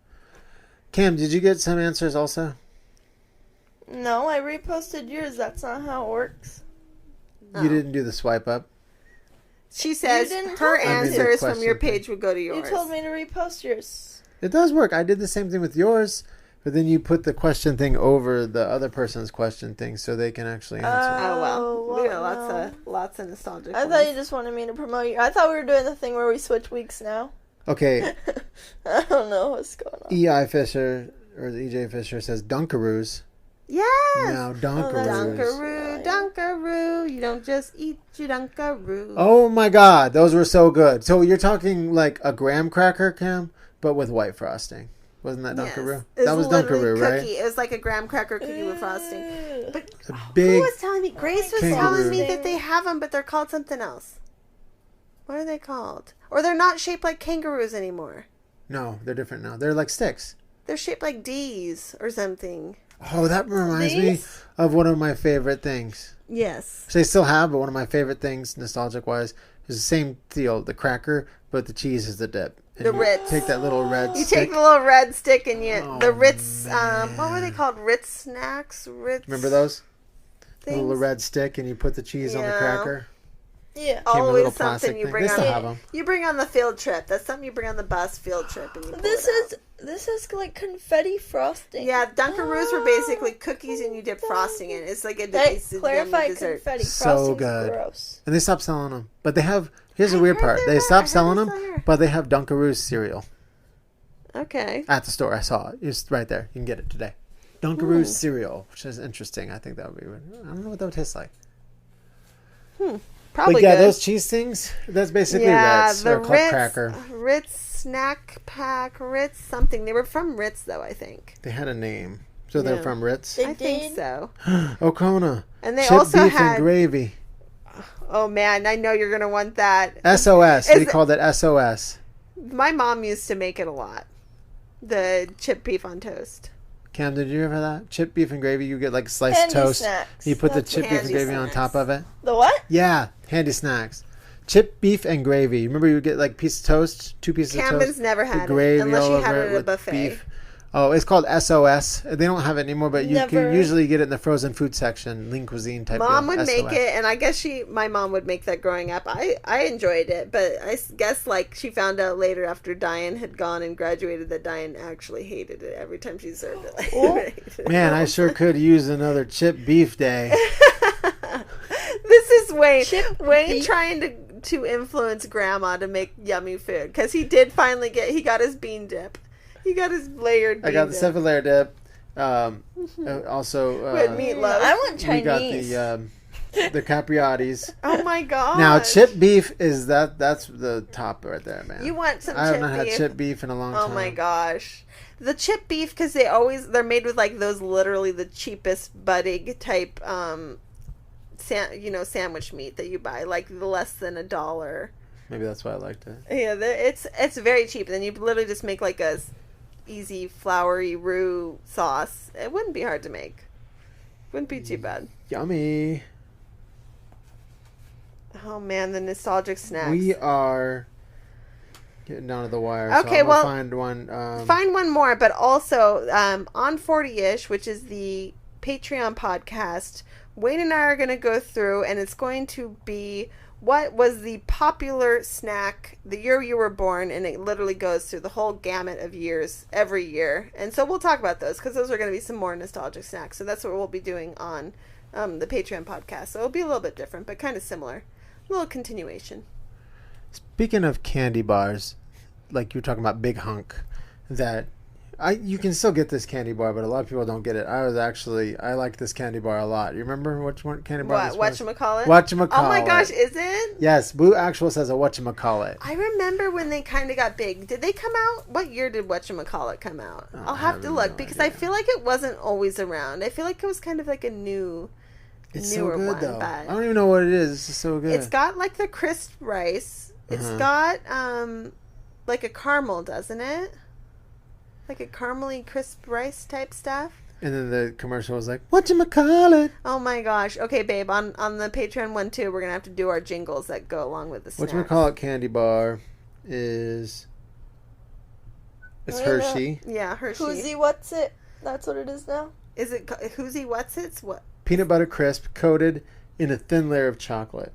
Cam, did you get some answers also? No, I reposted yours. That's not how it works. You didn't do the swipe up? She says her answers from your page would go to yours. You told me to repost yours. It does work. I did the same thing with yours, but then you put the question thing over the other person's question thing so they can actually answer. Oh, well. We got lots of nostalgic I thought you just wanted me to promote you. I thought we were doing the thing where we switch weeks now. Okay. I don't know what's going on. E.I. Fisher, or the E.J. Fisher, says Dunkaroos. Yes. No, Dunkaroos. Dunkaroo. You don't just eat your Dunkaroo. Oh my God, those were so good. So you're talking like a graham cracker, Cam, but with white frosting. Wasn't that Dunkaroo? Yes. That was Dunkaroo, right? It was like a graham cracker cookie with frosting. But who was telling me? Grace was telling me that they have them, but they're called something else. What are they called? Or they're not shaped like kangaroos anymore. No, they're different now. They're like sticks. They're shaped like D's or something. Oh, that reminds me of one of my favorite things. Yes. They still have, but one of my favorite things, nostalgic-wise, is the same deal. The cracker, but the cheese is the dip. And the Ritz. Take that little red stick. You take the little red stick and the Ritz, what were they called? Ritz snacks? Ritz. Remember those? Things? The little red stick, and you put the cheese on the cracker. Yeah. All the way to something you bring on. You bring on the field trip. That's something you bring on the bus field trip. And you this is like confetti frosting. Yeah, Dunkaroos were basically cookies and you dip frosting in. It's like a clarify dessert. Confetti so good. Gross. And they stopped selling them. But they have. Here's the weird part. They stopped selling them, but they have Dunkaroos cereal. Okay. At the store, I saw it. It's right there. You can get it today. Dunkaroos cereal, which is interesting. I think that would be. I don't know what that would taste like. Probably but yeah, good. Those cheese things, that's basically Ritz or club cracker. Ritz snack pack, Ritz something. They were from Ritz though, I think. They had a name. So they're from Ritz? I think so. O'Kona. And they Chip also beef had and gravy. Oh man, I know you're going to want that. SOS. We called it SOS. My mom used to make it a lot. The chip beef on toast. Cam, did you ever have that? Chip beef and gravy, you get like sliced handy toast. Snacks. You put the chip beef and gravy on top of it. The what? Yeah, handy snacks. Chip beef and gravy. Remember you would get like piece of toast, 2 pieces of toast. Camden's never had gravy it unless all you had over it at a with buffet. Beef. Oh, it's called SOS. They don't have it anymore, but you can usually get it in the frozen food section, lean cuisine type. Mom would make it, and I guess my mom would make that growing up. I enjoyed it, but I guess like she found out later after Diane had gone and graduated that Diane actually hated it every time she served it. Like, man, I sure could use another chip beef day. This is Wayne trying to influence Grandma to make yummy food because he did finally he got his bean dip. He got his layered bean I got the dip. 7-layer dip. Also, with meatloaf. I want Chinese. We got the capriottis. Oh my god! Now chip beef is that's the top right there, man. You want some? I chip have not beef? had chip beef in a long time. Oh my gosh! The chip beef because they're made with like those literally the cheapest budding type sandwich meat that you buy, like the less than $1. Maybe that's why I liked it. Yeah, it's very cheap. Then you literally just make like a easy floury roux sauce. It wouldn't be hard to make. Wouldn't be too bad. Yummy. Oh man, the nostalgic snacks. We are getting down to the wire. Okay, so well, find one. Find one more, but also on 40-ish, which is the Patreon podcast. Wayne and I are going to go through, and it's going to be what was the popular snack the year you were born, and it literally goes through the whole gamut of years every year. And so we'll talk about those because those are going to be some more nostalgic snacks. So that's what we'll be doing on the Patreon podcast. So it'll be a little bit different, but kind of similar. A little continuation. Speaking of candy bars, like you were talking about Big Hunk, that You can still get this candy bar, but a lot of people don't get it. I like this candy bar a lot. You remember which one candy bar this was? Whatchamacallit? Whatchamacallit. Oh my gosh, is it? Yes, Blue Actual says a whatchamacallit. I remember when they kind of got big. Did they come out? What year did whatchamacallit come out? I'll have to look because I feel like it wasn't always around. I feel like it was kind of like a newer so good, one. though. But I don't even know what it is. It's just so good. It's got like the crisp rice. It's got like a caramel, doesn't it? Like a caramely crisp rice type stuff. And then the commercial was like, whatchamacallit? Oh my gosh. Okay, babe, on the Patreon one too, we're going to have to do our jingles that go along with the snacks. Whatchamacallit candy bar is... It's Hershey. Yeah, Hershey. Whoosy What's It? That's what it is now. Is it Whoosy What's It's what? Peanut butter crisp coated in a thin layer of chocolate.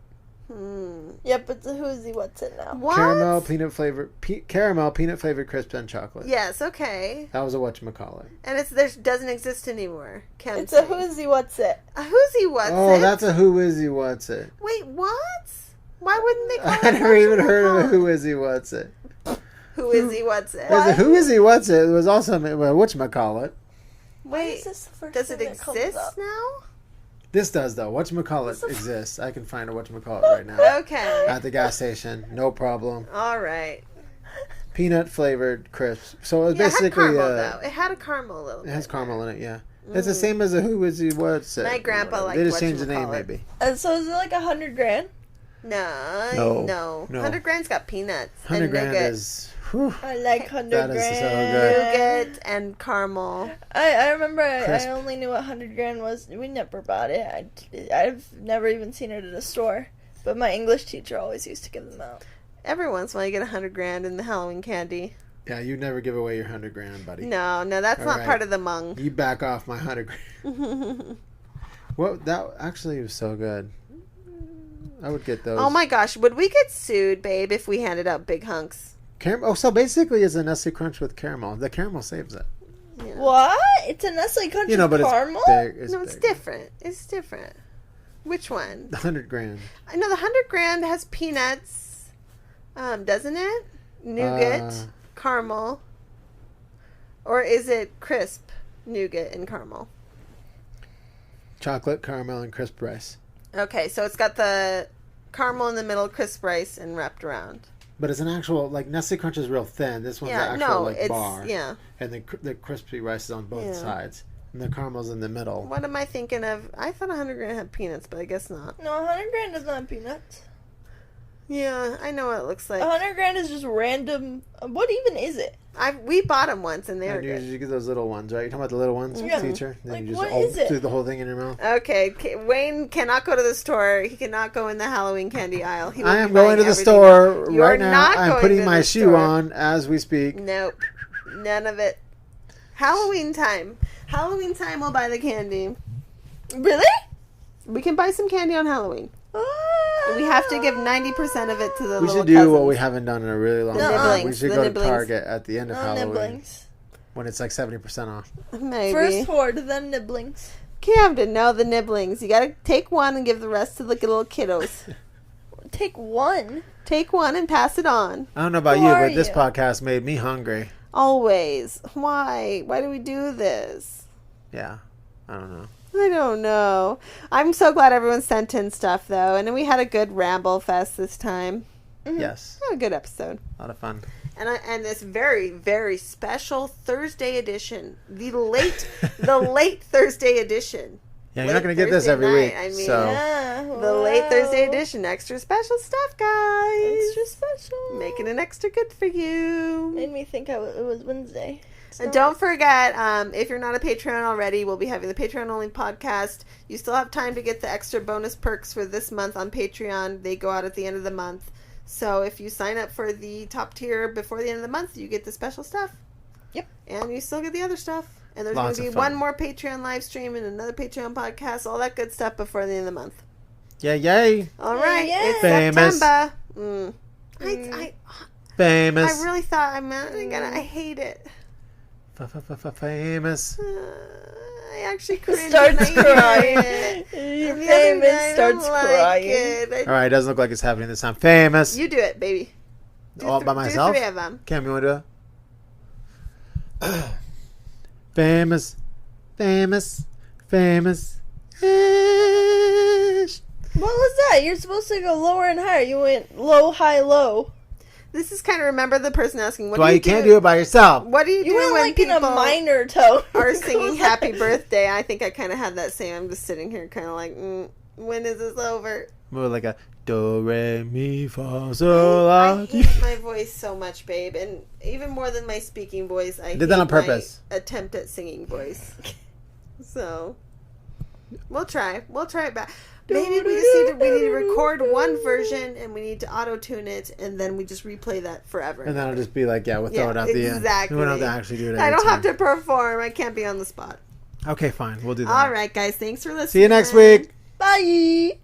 Yep, it's a Whoosy What's It now. What? Caramel, peanut flavored crisp and chocolate. Yes, okay. That was a whatchamacallit. And doesn't exist anymore. It's a Whoosy What's It. A Whoosy What's It? Oh, that's a Who Is He What's It. Wait, what? Why wouldn't they call it I never even heard of a Who Is He What's It. Who Is He What's It? There's a Who Is He What's It. It was also a whatchamacallit. Wait, does it exist now? This does, though. Whatchamacallit exists. I can find a whatchamacallit right now. Okay. At the gas station. No problem. All right. Peanut flavored crisp. So it was Yeah, basically... it had caramel, though. It had a caramel a little bit. It has caramel in it, yeah. It's the same as a Who Is He What's It. My grandpa liked They just changed the name, whatchamacallit. maybe. And so is it like 100 grand? No. 100 grand's got peanuts. 100 and grand nougat. is... Whew. I like 100 That grand. is so good. Nougat and caramel. I remember I Crisp. only knew what 100 grand was. We never bought it. I've never even seen it at a store. But my English teacher always used to give them out. Every once in a while you get 100 grand in the Halloween candy. Yeah, you never give away your 100 grand, buddy. No, that's All not right. part of the mung. You back off my 100 grand. Well, that actually was so good. I would get those. Oh my gosh, would we get sued, babe, if we handed out big hunks? Caramel. Oh, so basically it's a Nestle Crunch with caramel. The caramel saves it. Yeah. What? It's a Nestle Crunch with caramel? It's No, it's big. different. It's different. Which one? The 100 grand. I know the 100 grand has peanuts, doesn't it? Nougat, caramel. Or is it crisp nougat and caramel? Chocolate, caramel, and crisp rice. Okay, so it's got the caramel in the middle, crisp rice, and wrapped around. But it's an actual, like, Nestle Crunch is real thin. This one's an actual, bar. Yeah. And the crispy rice is on both sides. And the caramel's in the middle. What am I thinking of? I thought 100 grand had peanuts, but I guess not. No, 100 grand does not have peanuts. Yeah, I know what it looks like. 100 grand is just random. What even is it? We bought them once, and they were And good. you get those little ones, right? You're talking about the little ones, Yeah. teacher? Then Like, you just what is it? do the whole thing in your mouth. Okay, Wayne cannot go to the store. He cannot go in the Halloween candy aisle. He will I be am going buying to the everything store else. You are right now. not I'm going putting to my the shoe store. on as we speak. Nope, none of it. Halloween time. Halloween time. We'll buy the candy. Really? We can buy some candy on Halloween. We have to give 90% of it to the We little should do cousins. what we haven't done in a really long The time. nibblings, We should the go to nibblings. Target at the end of No Halloween nibblings. when it's like 70% off. Maybe. First horde, then nibblings. Camden, no, the nibblings. You gotta take one and give the rest to the little kiddos. Take one. Take one and pass it on. I don't know about Who you, are but this you? podcast made me hungry. Always. Why? Why do we do this? Yeah, I don't know. I don't know. I'm so glad everyone sent in stuff, though. And then we had a good ramble fest this time. Yes, Had a good episode. a lot of fun. And this very, very special Thursday edition. The late Thursday edition. Yeah, you're Late not going to get this Thursday every night, week. I mean, so Yeah. The late Thursday edition. Extra special stuff, guys. Extra special. Making it extra good for you. Made me think it was Wednesday. And don't forget, if you're not a Patreon already, we'll be having the Patreon-only podcast. You still have time to get the extra bonus perks for this month on Patreon. They go out at the end of the month. So if you sign up for the top tier before the end of the month, you get the special stuff. Yep. And you still get the other stuff. And there's going Lots to be of fun. one more Patreon live stream and another Patreon podcast, all that good stuff before the end of the monmonth. yay. All Yay, right, yay. it's Famous. September. Famous. I really thought I hate it. Famous. I actually cringed. Starts when I hear crying. it. Your And the other famous guy, I starts don't like crying. it. All right, it doesn't look like it's happening this time. Famous. You do it, baby. All by myself? Do 3 of them. Cam, you want to do it? famous, famous, famous. What was that? You're supposed to go lower and higher. You went low, high, low. This is kind of, remember the person asking, what Why do you you can't do it by yourself? What do you do went when like in people a minor tone. are singing happy birthday? I think I kind of had that same. I'm just sitting here kind of like, when is this over? More like a do, re, mi, fa, sol, la. I hate my voice so much, babe. And even more than my speaking voice, I did that on purpose. My attempt at singing voice. So, we'll try. We'll try it back. Maybe we need to record one version and we need to auto-tune it and then we just replay that forever. And then I'll just be like, we'll throw it out the end. Exactly. We don't have to actually do it every I don't time. have to perform. I can't be on the spot. Okay, fine. We'll do that. All right, guys. Thanks for listening. See you next week. Bye.